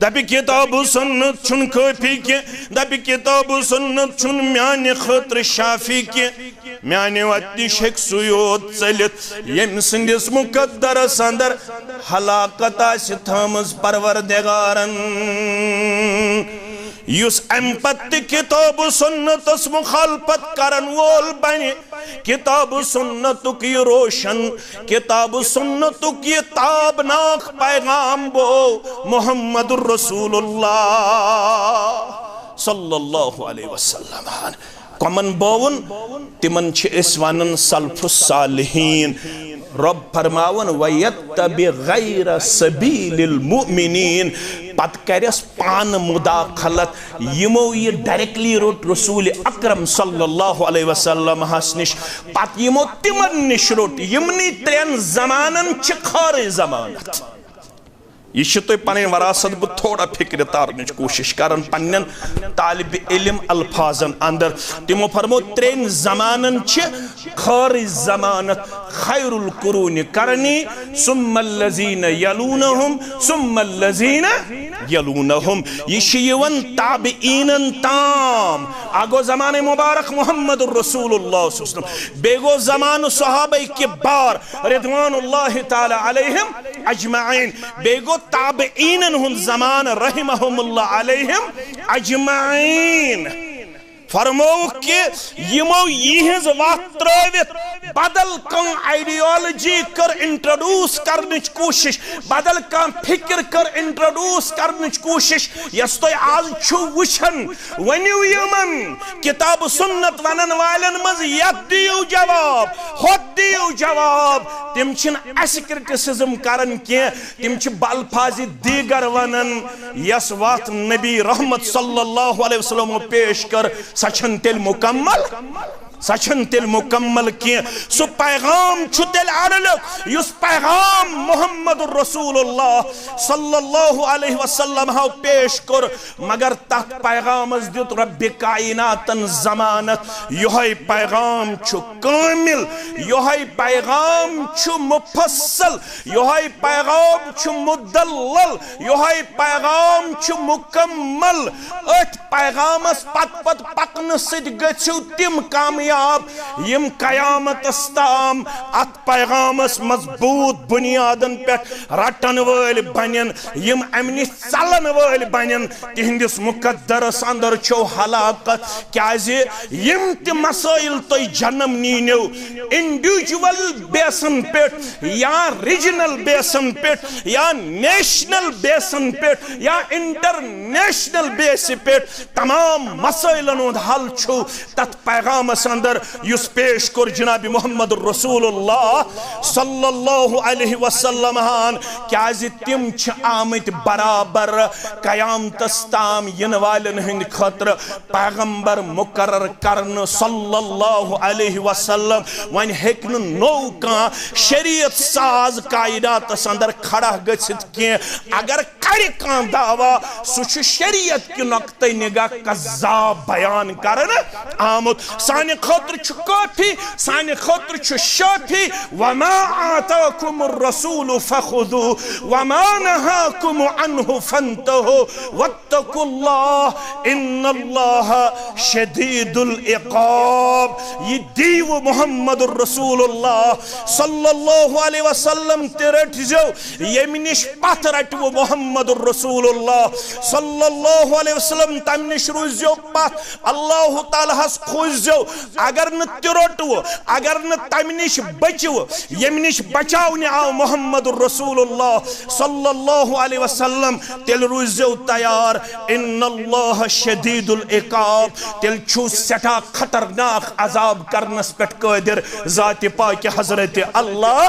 A: दबि किताब सुन्नत छुन काफी के, दबि किताब सुन्नत छुन म्याने खतर शाफी के, म्याने वत निश सुयोत चलित यम सिंदिस मुकद्दरस अंदर हलाकत आसि थमज परवरदिगारन। युस अम्पत किताब सुन्नतस मुखालफत करन वोल बने, किताब सुन्नतुक ये रोशन, किताब सुन्नतुक ये ताबनाक पैगाम बो मोहम्मदुर रसूलुल्लाह सल्लल्लाहु अलैहि वसल्लम कमन बोवन तिमन छ इस वनन सल्फुस सालिहीन। रब फरमावन वयत्तबि गैर सबीलिल मुमिनीन, पत करस पान मुदाखलत यमो ये डायरेक्टली रोट रसूल अकरम सल्लल्लाहु अलैहि वसल्लम हस निश, पत यमो तिमन निश रोट यमनी त्रेन जमानन छ खार जमानत। यह तुम पन वरासत बह थोड़ा फिक्र तारन कोशिश कर पन्न तालिब इल्म अल्फाजन अंदर, तिमो फरमो त्रेन जमानन खार जमानत खैरुल कुरून करनी सुम्मल्लज़ीन यलूनहुम सुम्मल्लज़ीन यलूनहुम। यह ताबिईनन ताम आगो ज़माने मुबारक मोहम्मद रसूलुल्लाह, बेगो ज़मान सहाबा किबार रिदवानुल्लाहि ताला अलैहिम अजमाइन, बेगो ताबिईनन हुन ज़मान रहिमहुमुल्लाह अलैहिम अजमाइन। फरमो कि यमो यिहज वत त्रवित बदल कं आइडियोलॉजी कर इंट्रोड्यूस करने कोशिश, बदल कं फिक्र कर इंट्रोड्यूस करने कोशिश यस तो आज छु वुछन वनियो यमन किताब सुन्नत वनन वालन मज यत दियो जवाब होत दियो जवाब तिम छिन अस क्रिटिसिज्म करन के तिम छि बलफाज दीगर वनन यस वात नबी रहमत सल्लल्लाहु अलैहि वसल्लम पेश कर सचन तेल मुकम्मल सचन तेल मुकम्मल की सु पैगाम छु तेल अड़लक युस पैगाम मोहम्मद रसूलुल्लाह सल्लल्लाहु अलैहि वसल्लम हाउ पेश कर मगर तत पैगामस दित रब्बि कायनातन जमानत योहै पैगाम छु कामिल योहै पैगाम छु मुफस्सल योहै पैगाम छु मुदल्लल योहै पैगाम छु मुकम्मल अत पैगामस पत पत पकन सिद गछु तिम कामयाब यम कयामत ताम अत पैगामस मजबूत बुनियादन पे रटन वल बनन यम अमनि चलन वल बनन तिहंदिस मुकद्दरस अंदर छो हलाकत क्याजे यम त मसाइल तो जन्म नीनो इंडिविजुअल बेसन पे या रीजनल बेसन पे या नेशनल बेसन पे या इंटरनेशनल बेस पे तमाम मसाइलन हल छो तत पैगामस अंदर युस पेश कर जनाब मोहम्मद रसूलुल्लाह सल्लल्लाहु अलैहि वसल्लम हान क्याज तिम छ आमत बराबर कयामतस ताम यन वालन हिंद खतर पैगंबर मुकर्रर करन सल्लल्लाहु अलैहि वसल्लम वन हेकन नो का शरीयत साज कायदातस अंदर खड़ा गछित के अगर कर का दावा सुछ शरीयत के नक्ते निगाह कज़्ज़ाब बयान करन आमुत साने खतर छु काफी साने खतर छु शाफी वमा आताकुमुर रसूल फखुदू वमा नहाकुम अन्हु फंतहु वत्तकुल्लाह इन्नल्लाह शदीदुल इक़ाब ये दीव मुहम्मदुर रसूलुल्लाह सल्लल्लाहु अलैहि वसल्लम तेरट जो यमिनिश पथ रटव मुहम्मदुर रसूलुल्लाह सल्लल्लाहु अलैहि वसल्लम तमनिश रुजो पथ अल्लाह ताला हस खोजो अगर न तिरोटव अगर न तमनिश बचव यमिनिश बचावने आओ मुहम्मदुर रसूलुल्लाह सल्लल्लाहु अलैहि वसल्लम तेल रुजो तैयार इन्नल्लाह शदीदुल इक़ाब तेल छु सटा खतरनाक अजाब करनस पेट कादिर जात पाक हजरत अल्लाह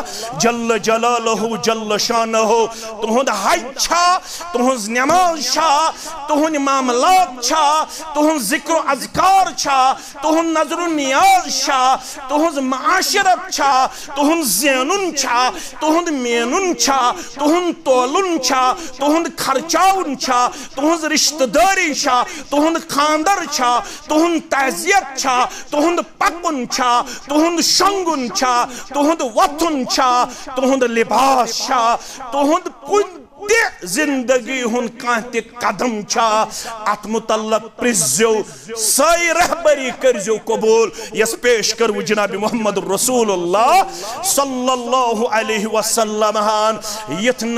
A: जल्ल जलालहु जल्ल शानहु तुहुंद हज छा तुहुंद नमाज छा तुहुंद मामलात छा तुहुंद जिक्र अज़कार छा तुहुंद नजर नियाज छा तुहुंद माशरत छा तुहुंद ज़ैनुन छा तुहुंद मेनुन छा तुहुंद तोलुन छा तुहुंद खर्चाउन छा तुहुंद रिश्तेदारी छा तुहुंद खानदर छा तुहुंद तहजियत छा तुहुंद पकुन छा तुहुंद शंगुन छा तुहुंद वथुन छा तुहुंद लिबास छा तुहुंद कुन जिंदगी हुन कांति कदम छा अत मुतल्लक प्रिजो सही रहबरी करजो कबूल यस पेश कर जनाब मोहम्मद रसूलुल्लाह सल्लल्लाहु अलैहि वसल्लम हान यतन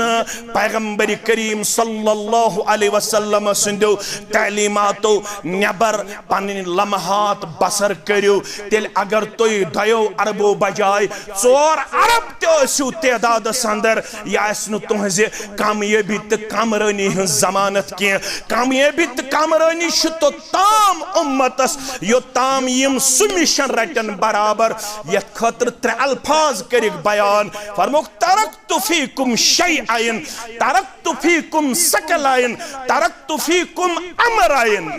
A: पैगंबर करीम सल्लल्लाहु अलैहि वसल्लम सिंदो तालीमातो नबर पन लम्हात बसर करियो तेल अगर तोय दयो अरबो बजाय 4 अरब तो तादाद अंदर यह तुहजे कामयाबी तो कामरानी जमानत की कामयाबी तो कामरानी तो ताम उम्मतस यो ताम यम सु मिशन रटन बराबर यथ खतर 3 अल्फाज कर बयान फरमुक तरक्तु फीकुम शैअन तरक्तु फीकुम सकलाइन तरक्तु फीकुम अमराइन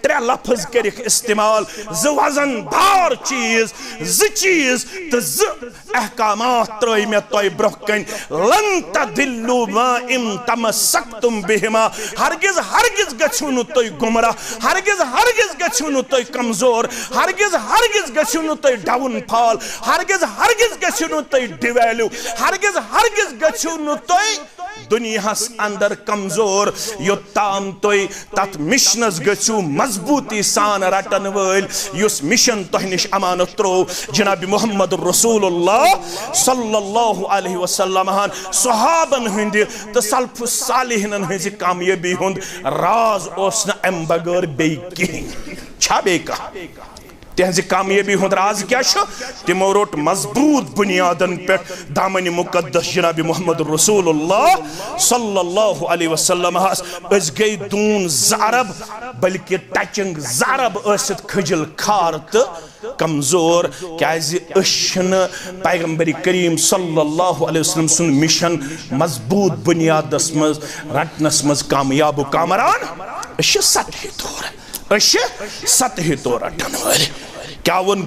A: 3 लफ्ज कर इस्तेमाल ज वजन दार चीज ज चीज तो ज अहकामात त्रय में तोय ब्रोकन लन तदिल्लु मा इम तमसक्तुम बिहिमा हरगिज हरगिज गछुनु तोय गुमराह हरगिज गछुनु तोय कमजोर हरगिज गछुनु तोय डाउन फॉल हरगिज गछुनु तोय डिवैल्यू हरगिज गछुनु तोय दुनियास अंदर कमजोर यो ताम तोय तत मिशनस गछु मजबूती सान रटन वल युस मिशन तोह निश अमानत त्रो जनाब मोहम्मद रसूलुल्लाह सल्लल्लाहु अलैहि वसल्लम हान सहाबन हिंद तो सल्फ सालिहिन हिंज कामयाबी हुंद राज ओस न अम बगैर बे कहीं छा बे का तिहंज कामयाबी हुंद राज क्या तिमो रोट मजबूत बुनियादन पे दामन मुकद्दस जनाब मोहम्मद रसूलुल्लाह सल्लल्लाहु अलैहि वसल्लम अस गई दून ज़रब बल्कि टचिंग ज़रब असित खजल खार तो कमजोर क्या पैगंबर करीम सल्लल्लाहु अलैहि वसल्लम सुन मिशन मजबूत बुनियादस मज रटनस मज कामयाब कामरान सतह तौर रटन वाले क्या वन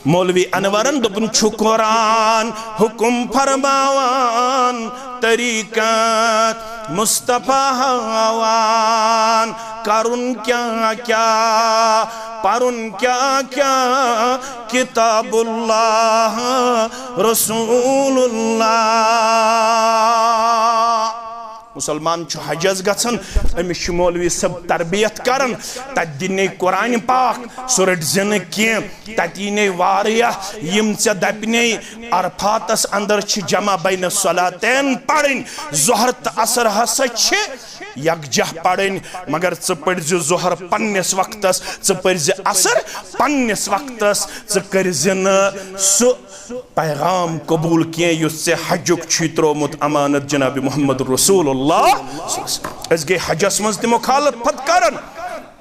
A: मौलवी अनवरन दोपन छु कुरान हुकुम फरमावान तरीक़त मुस्तफ़ा हवान करुन क्या क्या परुन क्या क्या किताबुल्लाह रसूलुल्लाह मुसलमान हजस गन अमिस मौलवी सब तरबियत करन तदिने कुरान पाक सह रटजन कह ततीने यम ऐ दपने अरफातस अंदर जमा बैन सलातैन पढ़न ज़ोहर तो असर हसा यकजा पढ़न मगर पढ़ ज़ोहर पन्निस वक्तस पढ़ असर पन्निस वक्तस कर सह पैगाम कबूल कह हजुक त्रोमुत अमानत जनाब मोहम्मद रसूलुल्लाह अस गए हजस मज त मुखालफत करन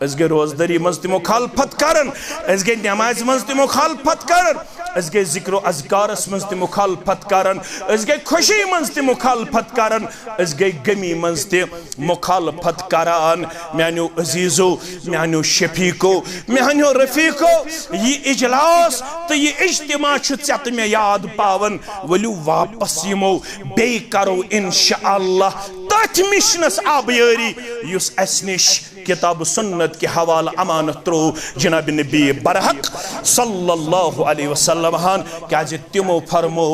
A: अस गए रोजदारी मज त मुखालफत करन अस गए नमाज मज त मुखालफत करन अस गए जिक्र अज़कारस मज त मुखालफत करन अस गए खुशी मज त मुखालफत करन अस गए गमी मज त मुखालफत करान म्यानो अजीजो म्यानो शफीको म्यानो रफीको ये इजलास तो ये इज्तिमा च मे याद पावन वलु वापस यमो बे करो इंशाअल्लाह तथ मिशनस आबयारी युस अस निश किताब सुन्नत के हवाला अमानत त्रो जनाब नबी बरहक सल्लल्लाहु अलैहि वसल्लम क्या तिमो फरमो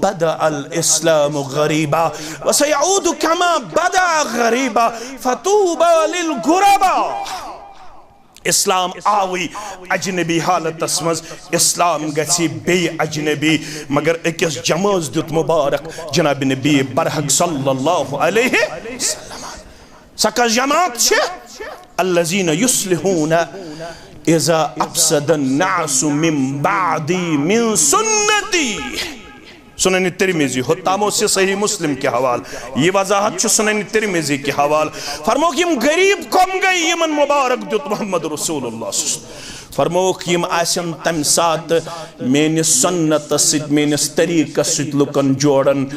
A: बदा अल इस्लाम गरीबा व सयऊदु कमा बदा गरीबा फतूबा लिल गुरबा इस्लाम आवी अजनबी हालतस मज इस्लाम गसी बे अजनबी मगर अकिस जमाज दुत मुबारक जनाब नबी बरहक सल्लल्लाहु अलैहि वसल्लम सका जमात छे अल्लज़ीना युस्लिहूना इज़ा अफ़सदन नासु मिन बादी मिन सुन्नती सुनन तिरमिज़ी होतामो से सही मुस्लिम के हवाल ये वजाहत छु सुनन तिरमिज़ी के हवाल फरमो कि गरीब कम गई यमन मुबारक दुत मोहम्मद रसूलुल्लाह फरमो कि आसन तम सात मेन सुन्नत सित मेनिस तरीक़ सित लुकन जोड़न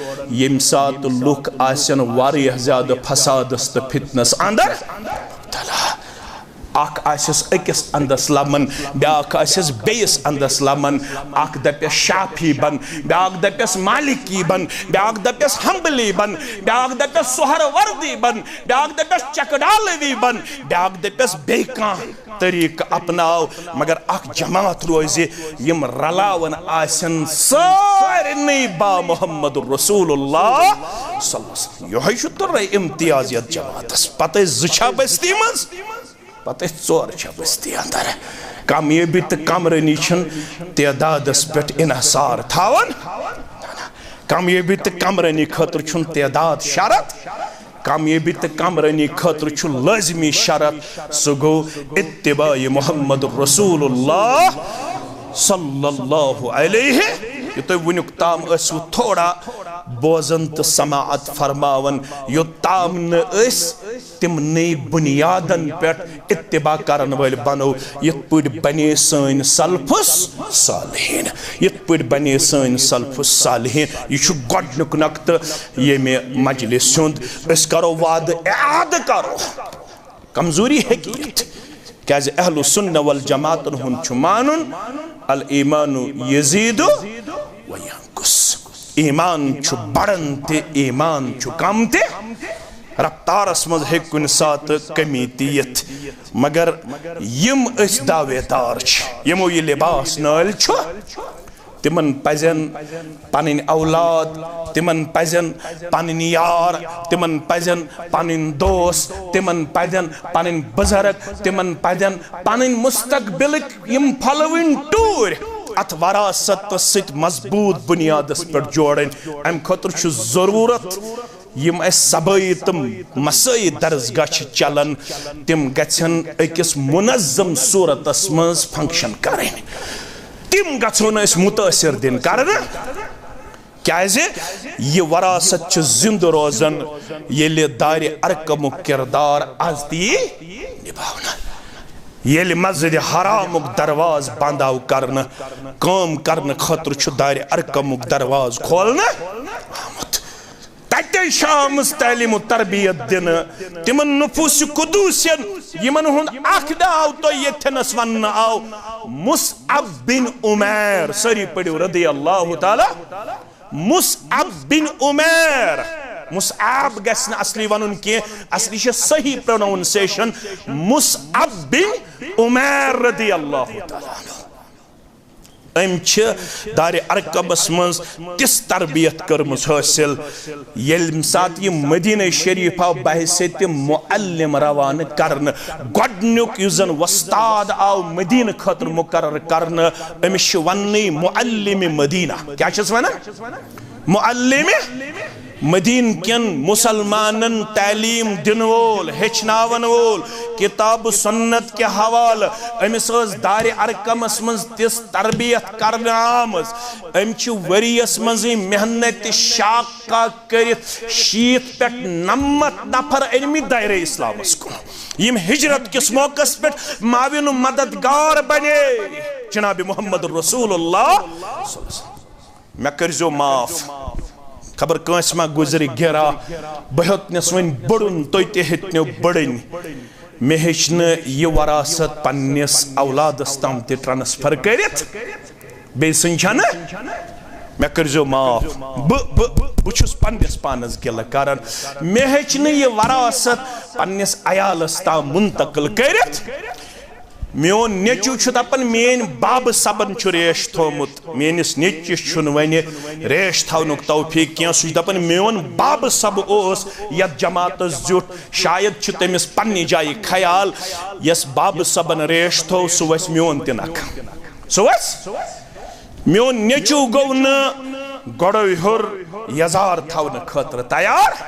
A: यम सात लुक आसन वारिया ज़्यादा फसादस तो फितनस अंदर अख आसिस अकिस अंदस लमन ब्याक आसिस बेस अंदस लमन अख दपस शाफी बन ब्याक दपस मालिकी बन ब्याक दपस हम्बली बन ब्याक दपस सुहरवर्दी बन ब्याक दपस चकडालवी बन ब्याक दपस बेका तरीक अपनाओ मगर अख जमात रोज यम रलावन आसन सारे बा मोहम्मद रसूलुल्लाह सल्लल्लाहु अलैहि वसल्लम यो इम्तियाजियत जमातस पते जुछा बस्ती मज पते चोर बस्ती अंदर कामयाबी तो कमरनी तदादस पे इनहसार थावन कामयाबी तो कमरनी खतर तदाद शरत कामयाबी तो कमरनी खतर लाजमी शरत सह गो इत्तिबा मोहम्मद रसूलुल्लाह सल्लल्लाहु अलैहि ये तो वुनुक ताम असु थोड़ा बोजन तो समाअत फरमावन यो ताम न अस तिम नई बुनियादन पे इत्तिबा करन वाल बनो यत पड़ बने सन सल्फुस सालिहीन यत पड़ बने सन सल्फुस सालिहीन यह गोडनुक नक्त ये में मजलिस हुंद अस करो वाद याद करो कमजोरी हकीकत क्या अहलु सुन्नह वल जमातन हुन छु मानुन अल ईमानु यजीदु व यंकुस ईमान छु बढ़न ते ईमान छु कम ते रफ्तारस मज हे कुन सात कमी तीयत मगर यम अस दावेदार छ यमो ये लिबास नाल छु तिमन पजन पनिन औलाद तिमन पजन पनिन यार तिमन पजन पनिन दोस्त तिमन पजन पनिन बुजुर्ग तिमन पजन पनिन मुस्तकबिल यम फलविन टूर अत वरासत सित मजबूत बुनियादस पर जोड़न अम खतर छु जरूरत
B: यम सबाई तम मसाई दरसगाह चलान तिम गन अकिस मुनज़्ज़म सूरतस मज फंक्शन करें तिम गो न मुतासर दिन कर क्या वरासत जिंद रोजान ये दार अरकम किरदार आज ती निभावना ये मस्जिद हरामुक दरवाज बंद आव करन काम करन खतर दार अरकमुक दरवाज खोलना तते शाम तालीम तरबियत दिन तिमन नफूस कुदूसन यमन हुंद अख नाव तो यथनस वन आव मुसअब बिन उमैर सरी पढ़ो रदियल्लाहु ताला मुसअब बिन उमैर मुसअब गस न असली वनुन के असली छ सही प्रोनाउंसिएशन मुसअब बिन उमैर रदियल्लाहु ताला अम दार अरकबस मज तिस तरबियत कर्मस हासिल ये सात ये मदीना शरीफ आव बहसियत मुअल्लिम रवान करन गोडनुक युजन वस्ताद आव मदीना खतर मुकर्रर करन अमिश वन्नी मुअल्लिम मदीना क्या छस वनान मुअल्लिम मदीन किन मुसलमानन तालीम दिन वोल हेचनावन वोल किताब सुन्नत के हवाल अमिस दार अरकमस मज तिस तरबियत करने आमज अमच वरियस मज मेहनत शाका करित 60 पे 90 नफर अनमि दायरे इस्लामस को यम हिजरत किस मौकस पे माविन मददगार बने जनाब मोहम्मद रसूलुल्लाह मैं करजो माफ खबर कंस मा गुजरी गिरा बहतनस वन बड़ुन तोते हितनो बड़न मे हेचन ये वरासत पन्निस औलादस तम ते ट्रांसफर करित बे संछन मे करजो माफ बुछुस पन्निस पानस गिल करन मे हेचन ये वरासत पन्निस अयालस तम मुंतकिल करित मोन नेचू दपान मेन बाब सबन रेश थोमुत मेनिस नेचिस वन रेश थवनुक तौफीक क्या सह दपान मोन बाब सब ओस यत जमातस जुट शायद तमिस पन्ने जाय ख्याल यस बाब सबन रेश थो सह वस मोन त नख सह वस मोन नेचू गो न गोड़ो हर यजार थवन खतर तैयार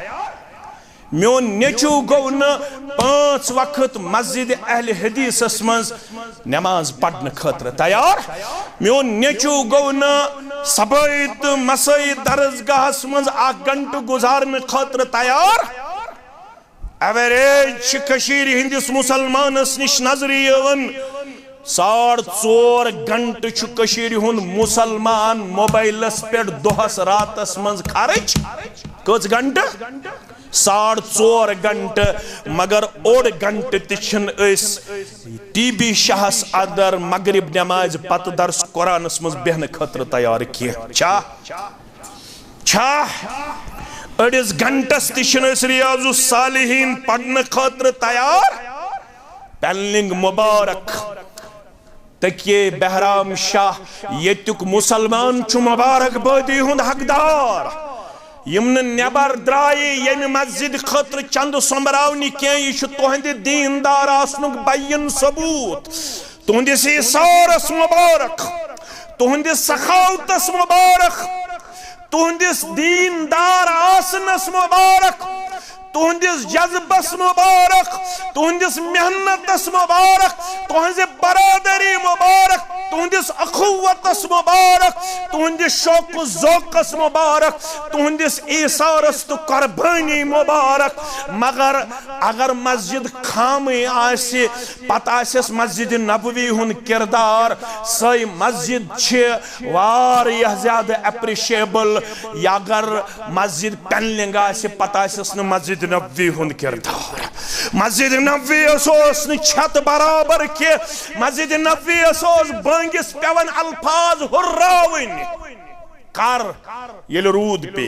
B: मोन नेचू गो न 5 वक्त मस्जिद अहल हदीसस मज नमाज पढ़ने खतर तैयार मोन नेचू गो न सबैत मसई दरसगाहस मज 1 घंटे गुजारने खतर तैयार एवरेज कशीर हिंदिस मुसलमानस निश नजरी यवन 4.5 घंटे कशीर हुंद मुसलमान मोबाइलस पे दोहस रातस मज खर्च कच घंटे 4.5 घंटे मगर 1 घंटे तिछन टीवी शाहस अंदर मगरिब नमाज पत दर्स कुरानस मज बेहन खतर तैयार किए अड़िस घंटस तिछन रियाजु सालिहीन पढ़ने खतर तैयार पेलिंग मुबारक तकिए बहराम शाह येतुक मुसलमान छु मुबारक बदी हुंद हकदार यमन नबर द्राये यम मस्जिद खतर चंद सोमरावनी के यह तुहंद दीनदार आसनुक बयन सबूत तुहंदिस इसारस मुबारक तुहंदिस सखावतस मुबारक तुहंदिस दीनदार आसनस मुबारक तुहंदिस जज्बस मुबारक तुहंदिस मेहनतस मुबारक तुहंदिस बरादरी मुबारक तुहंदिस अखुवतस मुबारक तुहंदिस शौक ज़ौक़स मुबारक तुहंदिस ईसारस तो कुर्बानी मुबारक मगर अगर मस्जिद खामे आसे पता आसेस मस्जिद नबवी हुन किरदार सही मस्जिद छे वारिया ज्यादा एप्रिशिएबल या अगर मस्जिद पेनलिंग आसे पता आसेस न मस्जिद नबवी हुन किरदार मस्जिद नबवी असोस न छत बराबर के मस्जिद नबवी असोस बंगिस पेवन अल्फाज हुर्रावन कर येल रूद पे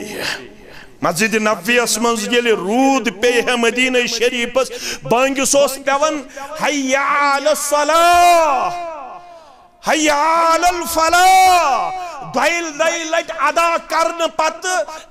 B: मस्जिद नबवीस मज येल रूद पे है मदीना शरीफस बंगिस ओस पेवन हय्या अलस सलाह हय्या अलल फलाह दई लट अदा करने पत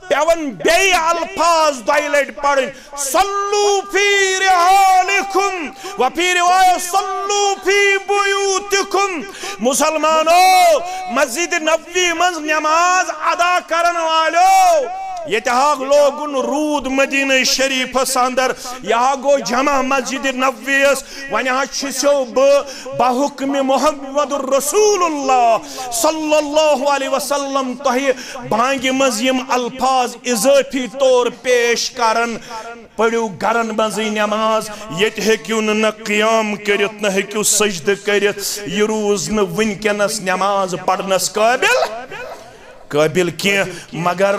B: पेवन बे अल्फाज दई लट पढ़न सल्लू फी रिहालिकुम व फी रिवायत सल्लू फी बुयूतिकुम मुसलमानों मस्जिद नबवी मज नमाज अदा करने वालों
A: ये लोगुन रूद मदीना शरीफ अंदर यहाँ गो जमा मस्जिद नबवीस वन बहुक्म मोहम्मद रसूलुल्लाह सल्लल्लाहु अलैहि वसल्लम तह बांगि मज यम अल्फाज इजाफी तौर पेश करन पढ़ू गरन मज नमाज ये हेक्यू न क़ियाम करित न हेक्यू सजद करित ये रूज न वनकनस नमाज पढ़नस काबिल क्या मगर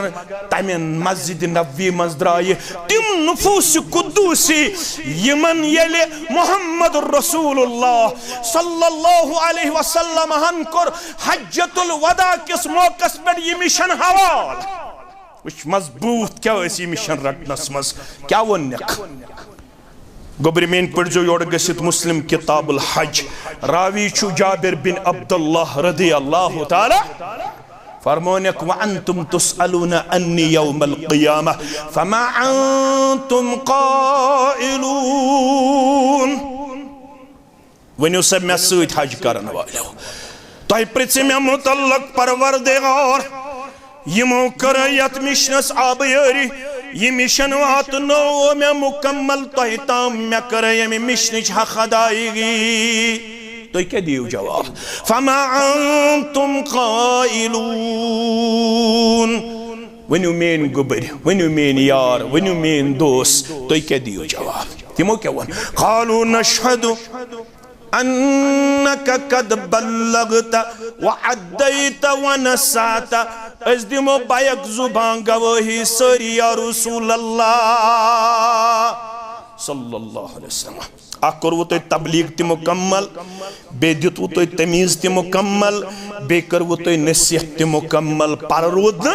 A: तमे मस्जिद नबवी मज द्राय तिम नुफूस कुद्दूसी यमन येले मोहम्मद रसूलुल्लाह सल्लल्लाहु अलैहि वसल्लम हन कोर हज्जतुल वदा किस मौकस पे ये मिशन हवाल उस मजबूत क्या ऐसी मिशन रटनस मज क्या वन्यक गोब्रिमेन पढ़ो योड़ गसित मुस्लिम किताबुल हज रावी छु जाबिर बिन अब्दुल्लाह रदियल्लाहु ताला फरमानक व अंतुम तुसअलूना अन्नी यौमल क़ियामह फमा अंतुम क़ाइलून वन्यो सब मे सत हज करन वालो तोय प्रिछि मे मुतल्लक परवरदिगार यमो कर यत मिशनस आबयारी ये मिशन वात नो मे मुकम्मल तोय ताम मे कर यमि मिशनच हक अदायगी तो क्या दियो जवाब फमा अंतुम क़ाइलून वन्यू मेन गुबर वन्यू मेन यार वन्यू मेन दोस्त तो क्या दियो जवाब तिमो क्या वन क़ालू नशहदु अन्नक कद बल्लगता व अद्दैत व नसाता अस दिमो बायक जुबान गवाही सरी या रसूल अल्लाह सल्लल्लाहु अलैहि वसल्लम कर्वु तुम तबलीग त मुकम्मल बे दितु तुम तमीज त मुकम्मल बे कर्वु तुम नसीहत त मुकम्मल पर रूद न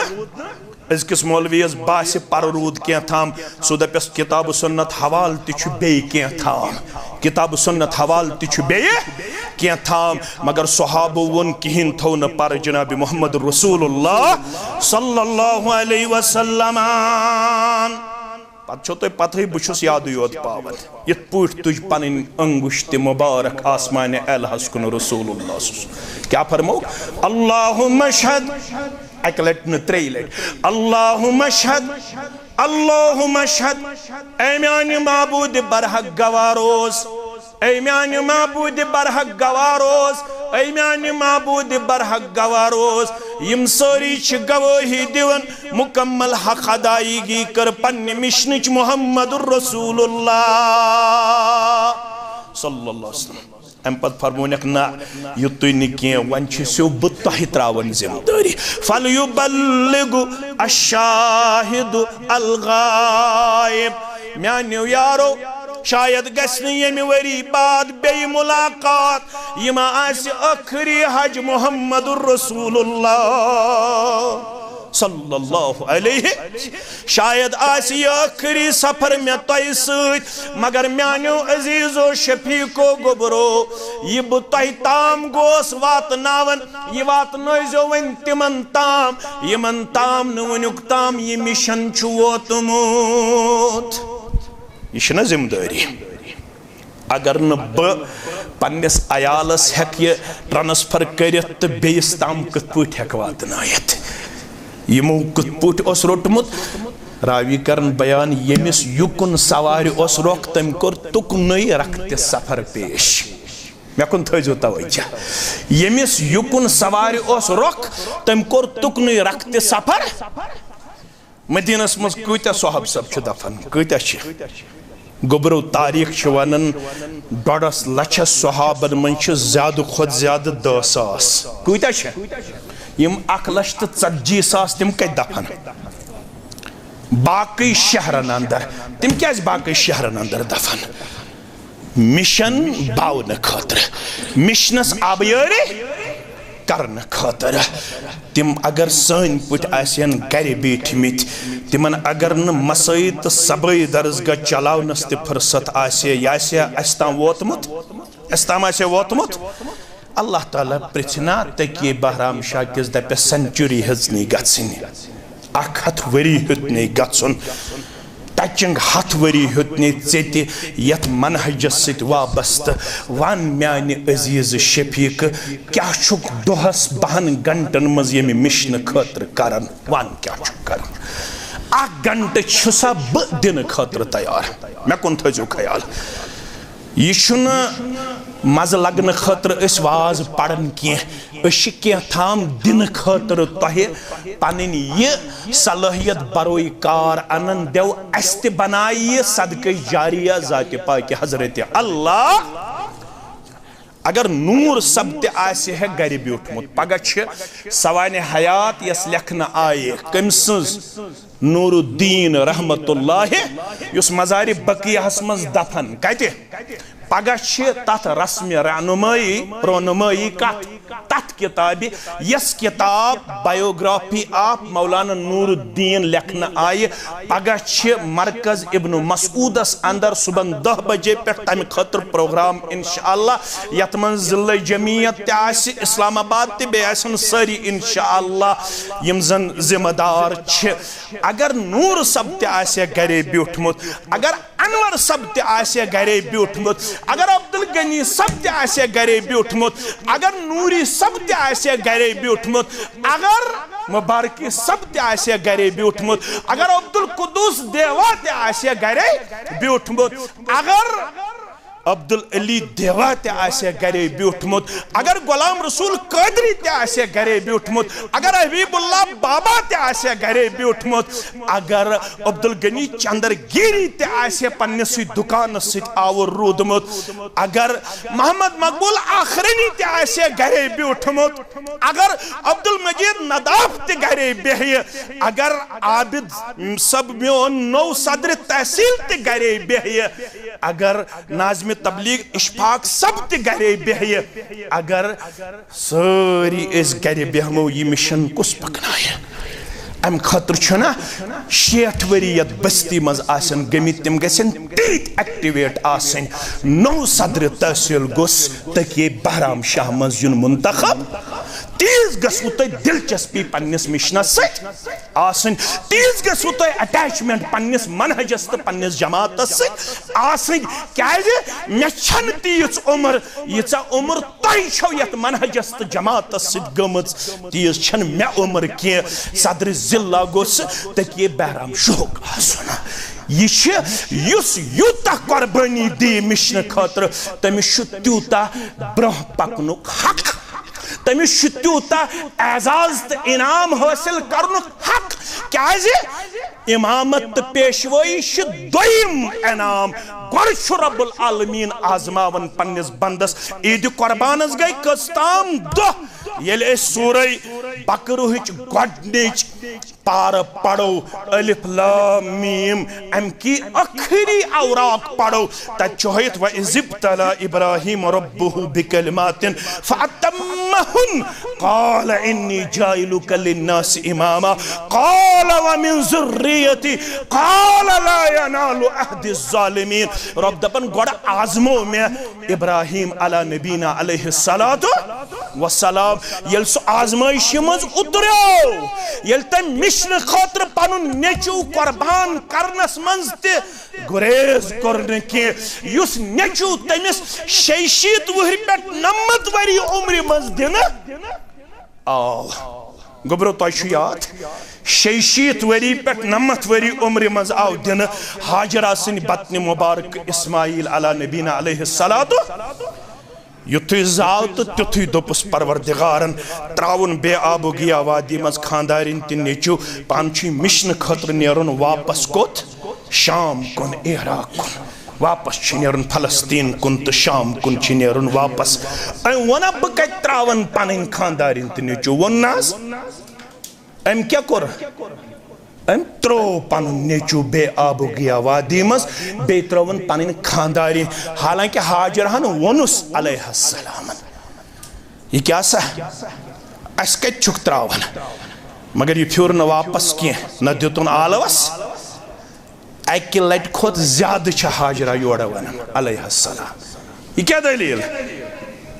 A: अजकिस मौलवीस बासे पर रूद क्या थाम सो दपस किताब सुन्नत हवाल तु बे क्या थाम किताब सुन्नत हवाल तु बे क्या थाम मगर सहाबो वन किहिन थो न पर जनाब मोहम्मद रसूलुल्लाह सल्लल्लाहु अलैहि वसल्लम पो तुम पथई बहुस याद योत पावन ये पठ तुझ पन अंगुश्त मुबारक आसमान अलहस कुन रसूलुल्लाह क्या फरमो अल्लाहुम्मा शहद एक लट न त्रे लट अल्लाहुम्मा शहद ऐ म्याने माबूद बरहक गवारोस ऐ म्याने माबूद बरहक गवारोस ऐ म्याने माबूद बरहक गवारोस यम सारी छ गवाही दिवन मुकम्मल हक अदायगी कर पन्ने मिशनच मुहम्मदुर रसूलुल्लाह सल्लल्लाहु अलैहि वसल्लम अम पत फरमोनक ना युत नी वन सो बह तह त्रावन जिम्मेदारी फल युबल्लिगु अशाहिदु अल गायब म्यानो यारो शायद गस्न यमि वरी बाद बे मुलाकात यमा आसि आखिरी हज मुहम्मदुर रसूलुल्लाह सल्लल्लाहु अलैहि शायद आसि आखिरी सफर में तय सत मगर म्यानो अजीजो शफीको गोबरो ये बह तह ताम गोस वातनावन ये वातनजो वन तिमन ताम यमन ताम न वनुक ताम ये मिशन छु वोतमुत यह जिम्मेदारी अगर न पन्नस अयालस हेक ये ट्रांसफर करित तो बेस ताम कत पट हेक वातनायत यमो कत पट रोटमुत रावी करन बयान यमिस युकुन सवार रोक तम कोर तुकन रखत सफर पेश मे कुन थो तवज्जो यमिस युकुन सवार रोक तम कोर तुकन रखत सफर मदीनस मज कत सोहब सब दफन कत गोबरो तारीख वनान 1.5 लाख सहाबन मन ज्यादा खुद ज्यादा 10,000 कूत 1,40,40,000 तिम कत दफन बाकी शहरन अंदर तिम क्या बाकी शहरन अंदर दफन मिशन बावन खतर मिशनस आबयारी करन खतर तिम अगर सन पट आसन गर बैठमित तिमन अगर न मसई तो सबई दर्जगा चलावनस त फुर्सत आम वोतमुत अल्लाह ताला पृछना तकिए बहराम शाह किस दपे सेंचुरी हजनी गन 100 वरी हेतनी गन टचिंग 100 वरी हेतनी चेत यत मनहजस सत वाबस्त वन म्याने अजीज शफीक क्या छुक दोहस 12 घंटन मज यमि मिशन खतर करन वन क्या छुक करन 1 घंटे छुसा ब दिन खतर तैयार मैं कुन थजो ख्याल यह मज लगन खतर वाज पढ़न कह थाम दिन खतर तह पन यह सलाहियत बरोई कार अनन देव अस त बनाय सदक़े जारिया ज़ात पाक हजरत अल्लाह अगर नूर सब तह गर ब्यूठमुत पगह सवान हयात यस लेखन आये कम नूरुद्दीन रहमतुल्लाह युस मज़ार बकियाहस मज दफन कत पगह तथ रस्म रोनुमाई तथ किताब यस किताब बायोग्राफी ऑफ मौलाना नूरुद्दीन लेखन आये पगह मरकज इब्न मसूदस अंदर सुबह 10 बजे पे तम खतर प्रोग्राम इंशाअल्लाह यत मन जिले जमीयत इस्लामाबाद ते सारी इंशाअल्लाह यम जन जिम्मेदार अगर नूर सब ते गरे ब्यूठमुत अगर अनवर सब ते गरे ब्यूठमुत अगर अब्दुल गनी सब ते गरे ब्यूठमुत अगर नूरी सब ते गरे ब्यूठमुत अगर मुबारकी सब ते गरे ब्यूठमुत अगर अब्दुल कुदूस देवा ते गरे ब्यूठमुत अगर अब्दुल अली देवा ते गरे ब्यूठमुत अगर गुलाम रसूल कादरी ते गरे ब्यूठमुत अगर हबीबुल्लाह बाबा ते गरे ब्यूठमुत अगर अब्दुल गनी चंदर गिरी ते पन्नस दुकान आवर रूदमुत अगर मोहम्मद मकबूल आखरनी ते गरे ब्यूठमुत अगर अब्दुल मजीद नदाफ ते गरे बेह अगर आबिद सब मोन नौ सदर तहसील ते गरे बेह अगर नाज़िम तबलीग इशफाक सब ते गरे बेह अगर सारी इस गरे बेहमो यह मिशन कुस पकनाय अम खतर छना 60 वरी यत बस्ती मज आसन गमित तिम गसन तीत एक्टिवेट आसन 9 सदर तहसील गोस तक बहराम शाह मज युन मुंतखब तीज गसु तय दिलचस्पी पन्निस मिशनस सत आसन तीज गसु तय अटैचमेंट पन्निस मनहजस त पन्निस जमातस सत आसन क्याज मे छन तीज उम्र यचा उम्र तय छौ यत मनहजस त जमातस सत गमच तीज छन मे उम्र के सदर जिला गोस तक बहराम शोक आसना युस यूता कुर्बानी दी मिशन खतर तमिस त्यूता ब्रह पकनुक हक तमिस त्यूता एजाज तो इनाम हासिल करनुक हक क्याज इमामत तो पेशवाई दोयम इनाम गोड़ रब्बुल आलमीन आजमावन पन्निस बंदस ईद कुर्बानस गई कस्ताम दो ये सूरह बकरुच गोडनिच पार पढ़ो अलिफ लाम मीम अमकी आखिरी औराक पढ़ो तचोहित व इज़िब्तला इब्राहीम रब्बुहु बिकलिमातिन फअतम्महुन क़ाल इन्नी जाइलुका लिन्नासि इमामा क़ाल व मिन ज़ुर्रियती क़ाल ला यनालु अहदि ज़ालिमीन रब दपन गोड़ आज़मो में इब्राहीम अला नबीना अलैहिस्सलातु वस्सलाम यल सो आज़माइश मज उतरो यल तम मिशन खतर पनुन नेचू कुर्बान करनस मंज ते गुरेज करने के युस नेचू तमिस 60 वहरी पे 90 वरी उम्र मज दिन गोबरो तय याद 60 वरी पे 90 वरी उम्र मज आव दिन हाजरा सिन बतन मुबारक इस्माइल अला नबीना अलैहिस्सलातु युथु जाव तो तुथु दोपस परवरदिगारन त्राउन बे आबू गिया वादी मज खानदारिन ति नेचू पांची मिशन खतर नेरुन वापस कोत शाम कुन इराक कुन वापस नेरुन फलस्तीन कुन तो शाम कुन नेरुन वापस वना बक त्रावन पन खानदारिन ति नेचू वनास अम क्या कोर अम त्रो पन नेचू बे आबू गिया वादी मज बे त्रोवन पन खानदारी हालांकि हाजर हन वनुस अलैहिस्सलाम ये क्या सा अस कत छुक त्रावन मगर ये फ्योर न वापस की न दितुन आलवस एक लट खोत ज्यादा हाजरा योड़ वन अलैहिस्सलाम ये क्या दलील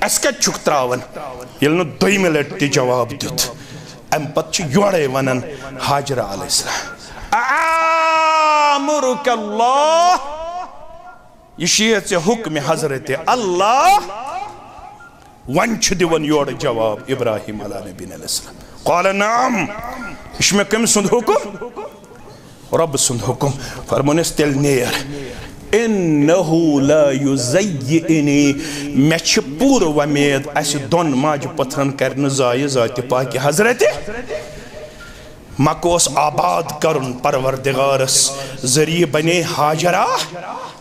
A: अस कत छुक त्रावन ये दोम लट ति जवाब दित अम पत योड़े वनन हाजरा अलैहिस्सलाम आमुरुक अल्लाह ये हुक्म हजरत अल्लाह वन दिवन योड़ जवाब इब्राहीम अला नबी अलैहिस्सलाम क़ाल नाम इसमें कम सुंद हुक्म रब सुन हुकुम फरमोनिस तेल नेर इन्नहु ला युज़य्यिनी मे छ पूर वमेद अस दोन माज पथरन करन जाय जात पाक हजरत मकोस आबाद करुन परवरदिगारस जरिए बने हाजरा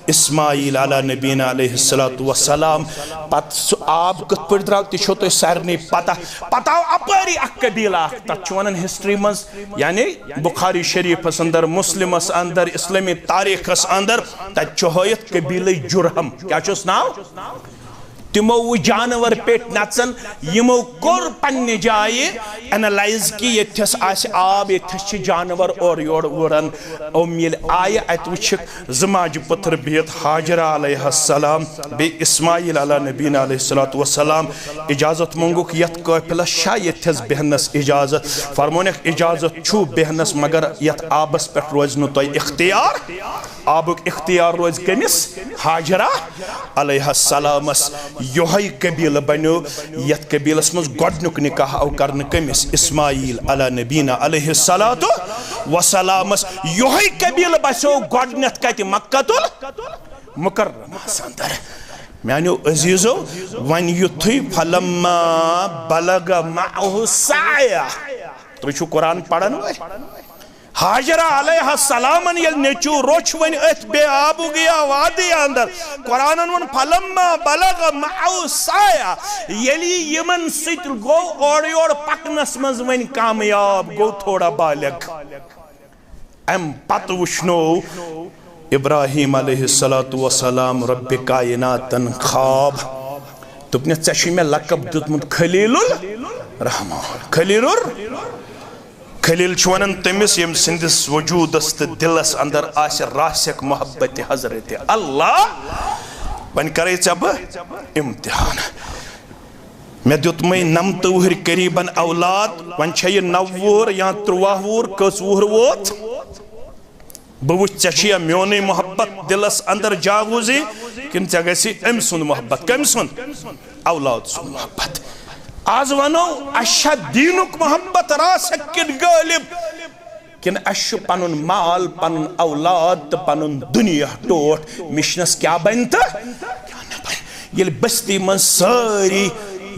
A: इस्माइल अला नबीना अलैहिस्सलातु वस्सलाम पत आब कत पर द्राव तिछो तो सारने पता अपरी अक कबीला तत वनन हिस्ट्री मज यानी बुखारी शरीफस अंदर मुस्लिमस अंदर इस्लामी तारीखस अंदर तत होयत कबीले जुरहम क्या छुस नाव तिमो वो जानवर पेट नचन यमो कोर पन्ने जाए एनालाइज की यथस आस आब यथस जानवर और योर उड़न ओमिल आय अत वुछक जमाज पत्थर बिहत हाजरा अलैहिस्सलाम बे इस्माइल अला नबीना अलैहिस्सलातु वस्सलाम इजाजत मंगुक यत काफिला शायद यथस बहनस इजाजत फरमोनक इजाजत छु बहनस मगर यत आबस पे रोज नु तो इख्तियार आबुक इख्तियार रोज कमिस हाजरा अलैहिस्सलामस योहै कबील बनो यत कबीलस मज गोडनुक निकाह औ करन कमिस इस्माइल अला नबीना अलैहिस्सलातु वस्सलामस योहै कबील बसो गोडनत कत मक्कतुल मुकर्रमस अंदर म्यानो अजीजो वन युथै फलम्मा बलग माहु साया तो छु कुरान पढ़न हाजरा अलैहिस्सलामन यल नेचू रोच वन अथ बे आबू गया वादी अंदर कुरानन वन फलम्मा बलग माउ साया यली यमन सित गो और योर पकनस मज वन कामयाब गो थोड़ा बालग एम पत वुश्नो इब्राहिम अलैहिस्सलातु वस्सलाम रब्बे कायनातन खाब तुपने चशी में लकब दुतमुत खलीलुल रहमान खलील वन तमिस यम सिंदिस वजूदस तो दिलस अंदर आस रासिक मोहब्बत हजरत अल्लाह वन करे अब इम्तिहान मे दुत मै 9 वुहर करीबन औलाद वन छे 9 वुहर या 13 वुहर कस वुहर वोत बह वुच चे मोन मोहब्बत दिलस अंदर जागूजी किन ऐ गसी अम सुंद मोहब्बत कम सुंद औलाद सुंद मोहब्बत आज वनो अशा दीनुक मोहब्बत रासिक किन गालिब किन अश पनुन माल पनुन औलाद तो पनुन दुनिया टोट मिशनस क्या बनता ये बस्ती मन सारी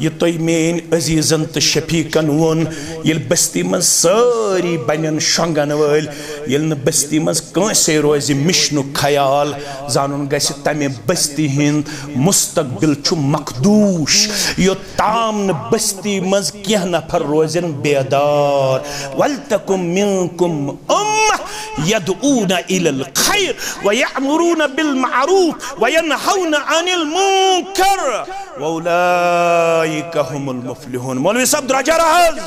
A: ये तो मेन अजीजन तो शफीकन वोन ये बस्ती मन सारी बनन शंगन वल ये बस्ती मज कंसे रोज मिशनु ख्याल जानन गस तमे बस्ती हिंद मुस्तकबिल छु मखदूश यो ताम न बस्ती मज क्या नफर रोजन बेदार वलतकुम मिनकुम उम्मह यदऊना इलल खैर व यअमुरूना बिल मारूफ व यनहौना अनिल मुनकर व उलाइका हुमुल मुफ्लिहून। मौलवी साहब दरजा रहज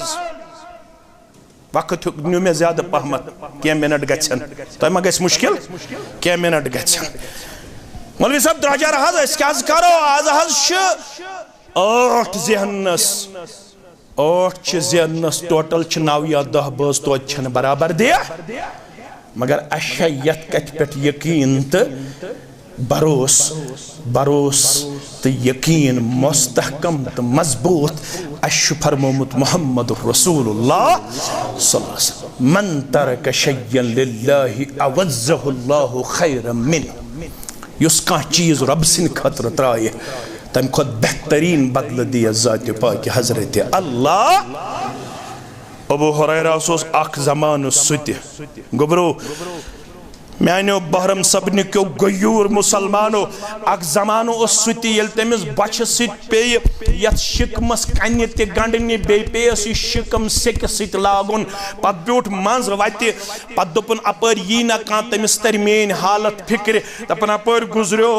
A: वक्त न्यू में ज्यादा पहमत क्या मिनट गछन तो मा गस मुश्किल क्या मिनट गछन मौलवी साहब दरजा रहज क्या करो आज हज 8 जहनस टोटल 9 या 10 बस तो छन बराबर दे मगर अशा यत कत पे यकीन तो भरोस तो यकीन मुस्तहकम तो मजबूत अश फरमोमुत मोहम्मद रसूलुल्लाह सल्लल्लाहु अलैहि वसल्लम मन तरक शय्यन लिल्लाहि अवज़्ज़हुल्लाहु खैरम मिन युस का चीज रब सिन खतर त्राय तम खुद बेहतरीन बदल दिया ज़ात पाक हजरत अल्लाह। अबू हुरैरा सोस अख जमान सुत गोबरो मानो बहरम सबन क्यों गयूर मुसलमानो अख जमानो सुत ये तमिस बच पे ये शिकमस कन ते गंडन बे पेस यह शिकम सेक सत लागुन पत ब्यूट मज वत पत दोपन अपर यी ना कह तमिस तर मेन हालत फिक्र दपन अपर गुजरो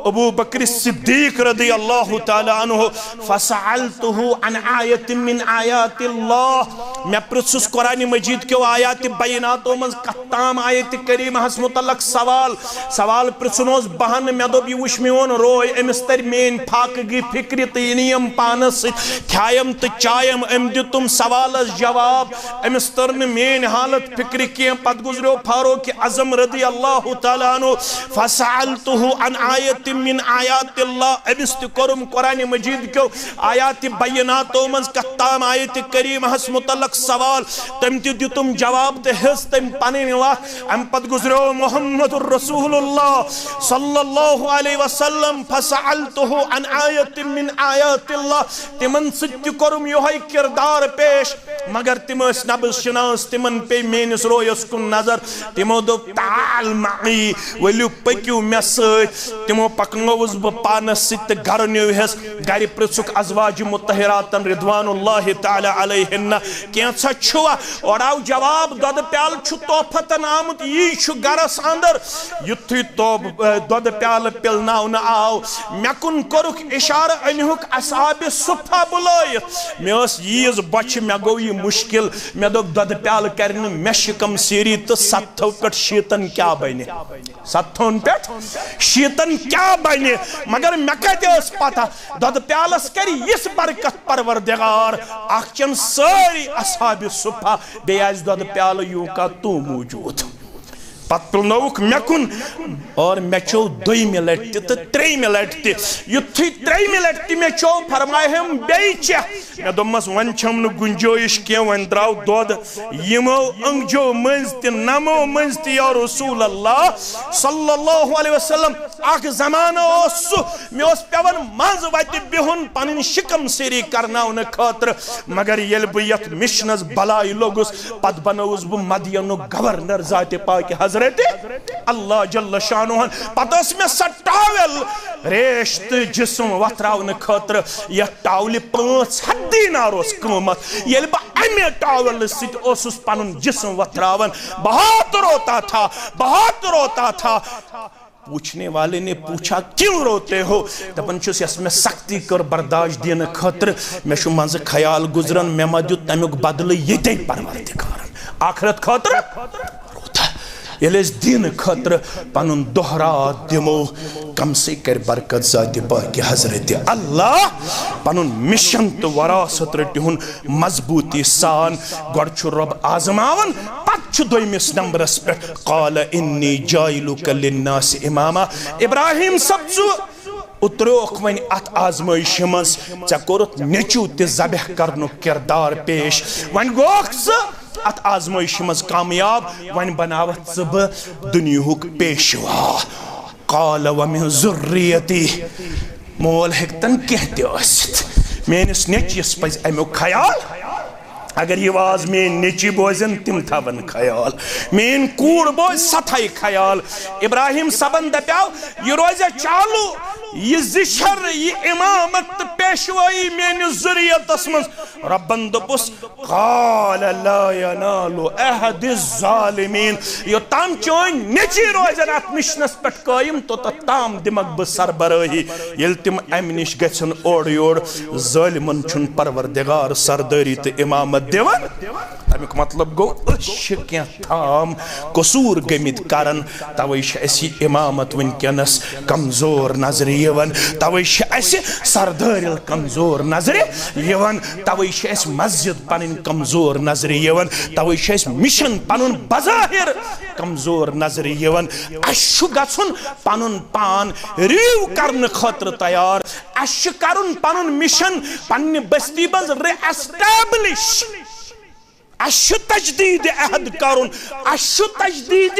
A: अबू बकर सिद्दीक रदी अल्लाह ताला अन्हु फसअलतुहु अन आयत मिन आयातिल्लाह मैं पृछुस कुरान मजीद के आयात बैनातो मज कताम आयत करीम करीमस मुतलक सवाल पृछुन बहन मे दोप यह वुच मोन रोय अमिस तर मेन फाकगी फिक्र तो यम पानस खायम तो चायम अम दितुम सवाल जवाब अमिस तर मेन हालत फिक्र कह पत गुजरो फारूक आजम रदी अल्लाह तआला अन्हु फसअलतुहु अन आयतिन मिन आयातिल्लाह अमिस त कोरुम कुरान मजीद क्यों आयात बयनातो मज कत्ताम आयत करीमस मुतलक सवाल तम दितुम जवाब तो हस तम पन वत अम पत गुजरो मुहम्मदुर रसूलुल्लाह सल्लल्लाहु अलैहि वसल्लम फसअलतुहु अन आयतिन मिन आयातिल्लाह तिमन सत्य कोरुम योहै किरदार पेश मगर तिम नबज शनास तिमन पे मेनिस रोयस कुन नजर तिमो दोप ताल मई वलियो पक्यू मे सत तिमो पकनोवस ब पानस सत घर न्यूहस घर पृछुक अज़वाज मुत्तहिरातन रिदवानुल्लाहि तआला अलैहिन्ना केंसा छुआ और आव जवाब दद प्याल छु तोहफतन आमुत यी छु गरस अंदर युथि तो दद प्याल पिलनाव न आव मे कुन कोरुक इशारा अनहुक असहाब सुफा बुलायत मे यीज बच मे गो ये मुश्किल मे दोप दद प्याल कर मे शिकम सीरी तो सत्थों पे शीतन क्या बने सत्थों पे शीतन क्या बने मगर मे कते पता दद प्यालस कर इस बरकत परवरदिगार अखचन सारी असहाब सुफा बेज दद प्याल यूं का तू मौजूद पत पिलनौक मे कुन और मे चो दोयमि लटि तो त्रेयमि लटि युथि त्रेयमि लटि मे चो फरमाए हम बे चे मे दोमस वन छम न गुंजोइश के वन द्राव दोद यमो अंगजो मंज त नमो मंज त या रसूल अल्लाह सल्लल्लाहु अलैहि वसल्लम अख जमाना ओस मे ओस पेवन मंज वत बिहुन पन शिकम सेरी करनावन खातर मगर यल ब यत मिशनस बलाई लोगुस पत बनौस ब मदियनु गवर्नर जाते पाक हजरत अल्लाह जल्ल शानुहन पतस में स टावल रेश तो जिस्म वथरावन खातर यह टावल 500 दीनार कीमत ये अमे टावल सस पन जिस्म वथरावन बहुत रोता था पूछने वाले ने पूछा क्यों रोते हो दपन यस में सख्ती कर बर्दाश्त दिन खतर मे मज ख्याल गुजरन मे मा दित तमुक बदल ये परवरदिगारन आखिरत खतर ये दिन खतर पन दोहरा दिमो कम से कर बरकत जात पाक हजरत अल्लाह पन मिशन तो वरासत रटहुन मजबूती सान गो रब आजमावन पत दोयमिस नंबरस पे काल इन्नी जाइलुका लिन्नास इमामा इब्राहिम सब्जु उतरोक वन अत आजमाइश मज ऐ कोरुत नेचू ते ज़बह करनु किरदार पेश वन गोख अत आजमाइश मज कामयाब वन बनावत दुनियुक पेशवा काल व मिन ज़ुर्रियती मोल हेक्तन कहते मेनिस नेचिस पज अमुक ख्याल अगर ये वाज मेन नेची बोजन तिम थवन ख्याल मेन कूड़ बोज सथाई ख्याल इब्राहिम सबन दप्याव ये रोज़ चालू ये जिशर ये इमामत पेशवाई मेन ज़ुर्रियतस मज रब्बन दोपुस काल ला यनालु अहदिज़ ज़ालिमीन यो ताम चोन नेची रोज़न अत मिशनस पेट कायम तो ताम दिमक ब सरबराही येल तिम अमि निश गछन ओड़ योड़ ज़ालिमन छुन परवरदिगार सरदारी ते इमामत देवन तमिक मतलब गो क्या थाम कसूर गमित कारण तवे इमामत वनकनस कमजोर नजर यवन तवे सरदार कमजोर नजर यवन तवे मस्जिद पन कमजोर नजर यवन तवे मिशन पन बज़ाहिर कमजोर नजर यवन गन पन पान रिव करने खतर तैयार कर पन मिशन पन्ने बस्ती मज रे-एस्टैब्लिश तजदीद अहद करुन तजदीद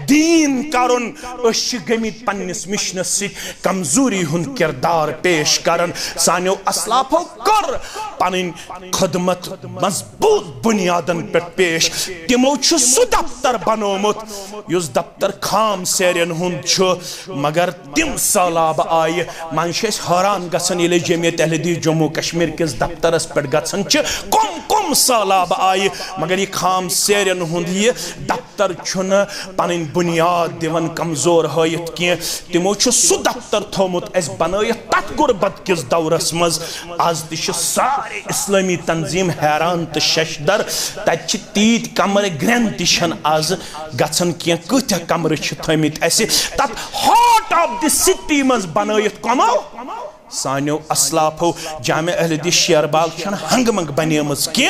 A: दीन करुन गमित पन्निस मिशनस सित कमजोरी हुन किरदार पेश करन सानियो असलाफो कर पन खदमत मजबूत बुनियादन पे पेश तिमो सु दफ्तर बनोमुत युस दफ्तर खाम सेरियन हुन मगर तिम सैलाब आय मन हैरान गसन ये जमीयत अहले हदीस जम्मू कश्मीर किस दफ्तरस पे गसन कम
B: सैलाब आये मगर ये खाम सेरन हुंद ये दफ्तर छुन पन बुनियाद दिवन कमजोर हयत की तिमो सु दफ्तर थोमुत अस बनयत तथ गुरबत किस दौरस मज आज तश सारे इस्लामी तंजीम हैरान तो शशदर तत तीत कमर ग्रन तन आज गन की कत कमर थमित तथ हार्ट ऑफ द सिटी मज बनयत कमो सानो असलाफो जामे अहलदीस शेरबाग छन हंग मंग बनेमस की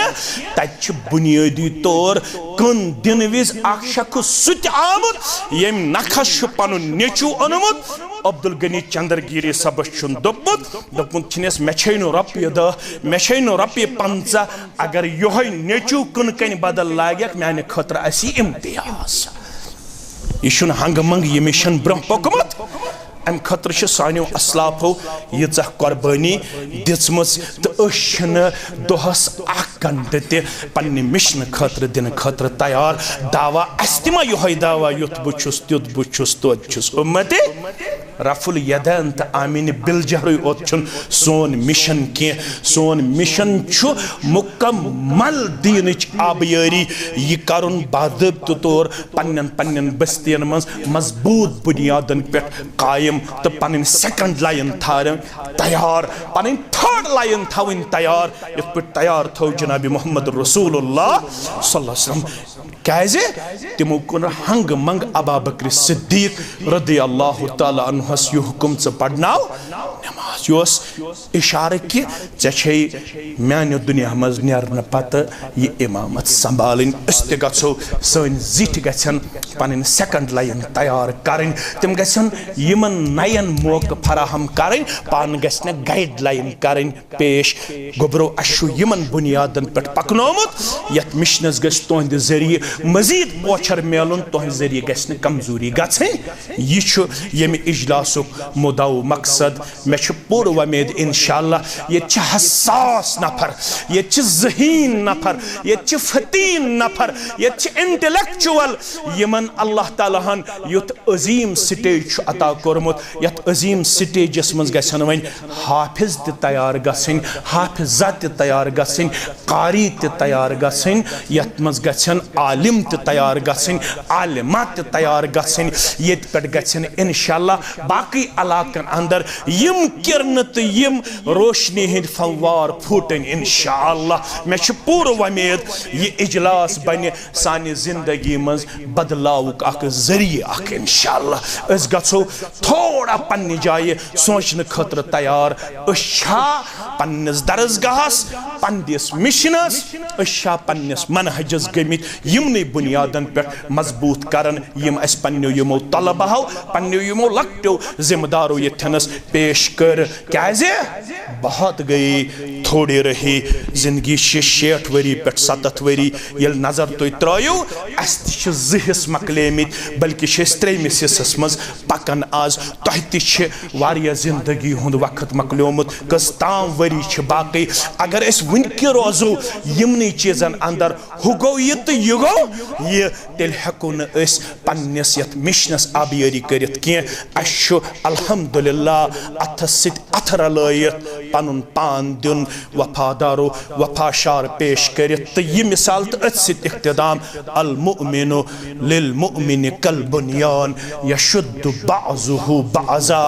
B: तत बुनियादी तौर कन दिन विज अख शख्स सुत आमुत यम नखस पन नेचू अनमुत अब्दुल गनी चंद्रगिरी सबस छुन दोपुत छिनस मे छेनो रपिय 10 मे छेनो रपिय 50 अगर योहै नेचू कन कन बदल लागक माने खतर असी इम्तियाज यह छुन हंग मंग यह मिशन ब्रह पकमत अम खतर सानो असलाफो यीचा कुर्बानी दिसम तो दोहस 1 घंटे तन्ने मिशन खतर दिन खतर तैयार दावा अस्तिमा योहै दावा युत बुछुस त्युत बुछुस तोत छुस उम्मते रफुल यदैन तो आमीन बिलजहर ओन सोन मिशन की सोन मिशन मुकम्मल दीनच आबियारी यह करुन बाज़ाब्त तौर पन्न पन्न बस्तियन मज मजबूत बुनियादन पे कायम तो पन सेकंड लाइन थार तैयार पन थर्ड लाइन थवन तैयार इत पे तैयार थो जनाब मोहम्मद रसूलुल्लाह सल्लल्लाहु अलैहि वसल्लम कैसे तिमो कुन हंग मंग अबा बकर सिद्दीक रदी अल्लाह ताला अन्हु यह हुकुम च पढ़नाव नमाज योस इशारे कि छे म्यान दुनिया मज नेरन पत यह इमामत संभालिन अस्ते गछो सन जिट गछन पन सेकंड लाइन तैयार करन तिम गछन यमन नयन मौका फराहम करन पान गछन गाइडलाइन करन पेश गोबरो अशु यमन बुनियादन पे पकनोमुत यत मिशनस गछ तोहंद जरिए मजीद पोचर मेलन तोहंद जरिए गछन कमजोरी गछन यह यम इजलासुक मुदाउ मकसद मे पूर उम्मीद इंशाअल्लाह ये हसास नफर ये ज़हीन नफर ये फतीन नफर ये इंटेलेक्चुअल यमन अल्लाह ताला हन युत अजीम स्टेज अता कोरमुत यत अजीम स्टेजस मज गसन वन हाफिज त तैयार गसन हाफिजा त तैयार गसन कारी त तैयार गसन यत मज गसन आलिम त तैयार गसन आलिमा त तैयार गसन यत पेट गसन इंशाअल्लाह बाकी इलाकन अंदर यम किरण तो यम रोशनी हिंद फंवार फूटन इंशाअल्लाह मे पूर उम्मीद यह इजलास बन सानी जिंदगी मज बदलाव अख जरिए अख इंशाअल्लाह अस गछो थोड़ा पन्ने जाए सोचने खतर तैयार पन्नस दरसगाहस पन्नस मिशनस पन्नस मनहजस गमित यमने बुनियादन पे मजबूत करन यम अस पन्नो यमो तलबहो पन्नो यमो लक्टो जिम्मेदारो यथनस पेश कर कैसे बहुत गई थोड़ी रही जिंदगी 60 वरी पे 70 वरी यल नजर तो त्रयो अस हिस्स मकलेमित बल्कि 3 हिस्सस मज पकन आज तह वारिया जिंदगी हुंद वक्त मकलोमुत कस ताम वरी बाकी अगर अस वनक रोजो यमनी चीजन अंदर हुगो ये तो युगो ये तेल हेको न अस पन्नस यत मिशनस आबियारी करित की अशु अल्हम्दुलिल्लाह अथस अथ रलयत पनुन पान दिन वफादारो वफाशार पेश करित तो यह मिसाल तो अथ सित इख्तिदाम अल मुमिनु लिल मुमिन कल बुनियान यशुद्दु बाज़ुहु बाज़ा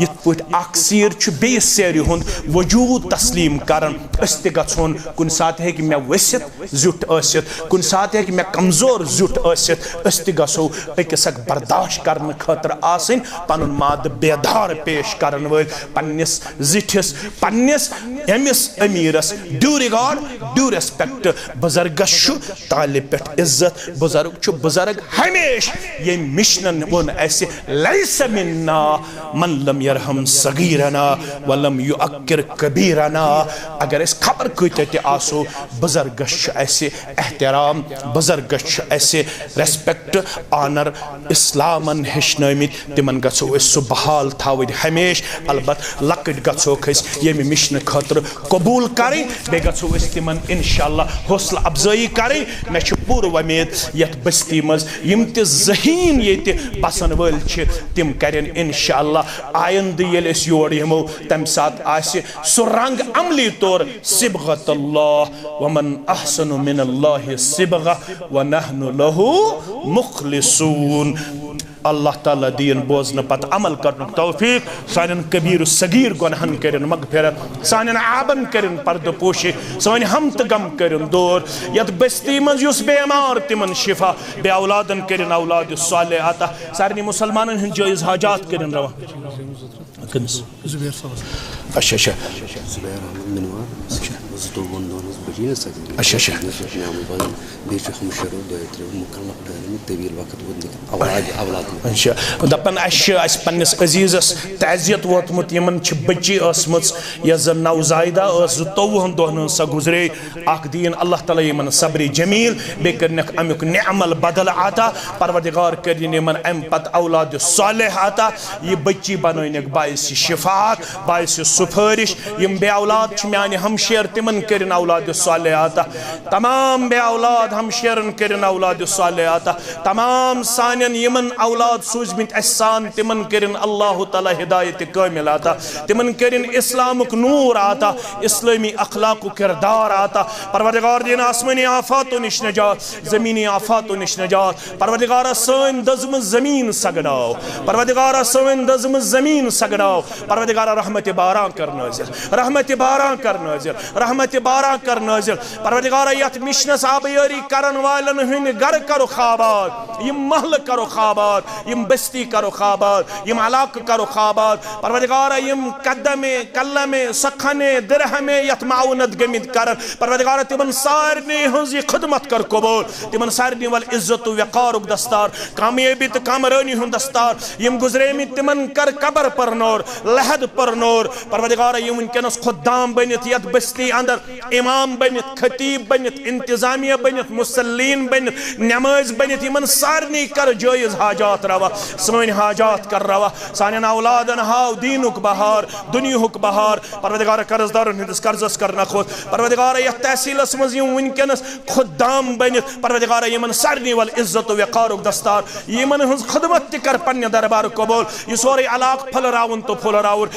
B: यत पट अक्सीर छु बेस सेरि हुंद वजूद तस्लीम करन अस्त गछोन कुन साथ है कि मैं वसित जुट असित कुन साथ है कि मैं कमजोर जुट असित अस्त गछो अकसक बर्दाश्त करन खतर आसिन पनुन माद बेदार पेश करन वल पन्निस जिठिस पन्निस एमिस अमीरस ड्यू रिगार्ड ड्यू रेस्पेक्ट बुजुर्गस छु तालिब पेट इज्जत बुजुर्ग छु बुजुर्ग हमेश ये मिशन वन ऐसे लैस मिन्ना मन लम यरहम सगीरना वलम युअक्किर कबीरना अगर इस खबर कत आसो बुजुर्गस ऐसे एहतराम बुजुर्गस ऐसे रेस्पेक्ट ऑनर इस्लामन हेचनमित तिमन गछो सु बहाल थावद हमेश अलबत लकट गछो खस ये मिशन खतर
A: खतर कबूल करें बे गो तिमन इंशाअल्लाह हौसला अफजाई करें मे पूर वमेद यथ बस्ती मज यम ते जहीन ये बसन वल तिम करें इंशाअल्लाह आयंद ये योर यमो तम सात आसि सु रंग अमली तौर सिबगतुल्लाह वमन अहसनु मिनल्लाहि सिबगा व नहनु लहु मुखलिसून। अल्लाह ताला दीन बोजन पत अमल करन तौफीक सान कबीर सगीर गुनहन करन मगफिरत सान आबन करन पर्द पोशी सान हम त गम करन दूर यत बस्ती मज युस बेमार तिमन शिफा बे औलादन करन औलाद सालेह अता सारनी मुसलमानन हन जायज हाजात करन रवा अच्छा अच्छा अच्छा अच्छा दपन पन्निस अजीजस तज़ियत वोतमुत यमन बच्ची यस जन नवजायदा 52 दोहन सा गुजरे अख दीन अल्लाह ताला यमन सब्र जमील बे करनक अमुक नेअमल बदल आता परवरदिगार करिन यमन अम पत औलाद सालेह आता ये बच्ची बनोनक बाइस शिफात बाइस सुफारिश यम बे औलाद म्यान हमशेर तिमन करिन औलाद सालेह आता तमाम बे औलाद हमशेरन करिन औलाद सालेह आता तमाम सानन यमन औलाद सूजमित अहसान तिमन करिन अल्लाह ताला हिदायत कामिल आता तिमन करिन इस्लामुक नूर आता इस्लामी अखलाक किरदार आता परवरदिगार दिन आसमानी आफातों निश नजात जमीनी आफातों निश नजात परवरदिगार सन दज़म जमीन सगड़ाओ परवरदिगार सन दज़म जमीन सगड़ाओ परवरदिगार रहमत बारा कर नाज़िल रहमत बारा कर नाज़िल रहमत बारा कर नाज़िल परवरदिगार यत मिशनस आबयारी करन वालन हन घर करो खाबाद यम महल करो खाबाद यम बस्ती करो खाबाद यम अलाक करो खाबाद परवरदिगार यम कदमे कलमे सखने दिरहमे यत माउनत गमित कर परवरदिगार तिमन सारनी हंजी खिदमत कर कबूल तिमन सारनी वल इज्जत वक़ार दस्तार कामयाबी त कामरानी हुन दस्तार यम गुजरे में तिमन कर कबर पर नूर लहद पर नूर परवरदिगार यम उनकनस खुदाम बनित यत बस्ती अंदर इमाम बनित खतीब बनित इंतजामिया बनित मुसल्लीन बनित नमाज बनित यमन सारनी कर जायज हाजात रवा सन हाजात कर रवा सान औलादन हाव दीनुक बहार दुनियुक बहार परवरदिगार कर्जदारन हिंदस कर्जस करना खुद परवरदिगार यह तहसीलस मज यम वनकनस खुदाम बनित परवरदिगार यमन सारनी वल इज्जत वक़ार दस्तार यमन हंस खिदमत कर पन्ने दरबार कबूल यह सोरे अलाक फलरावन तो फुलराउर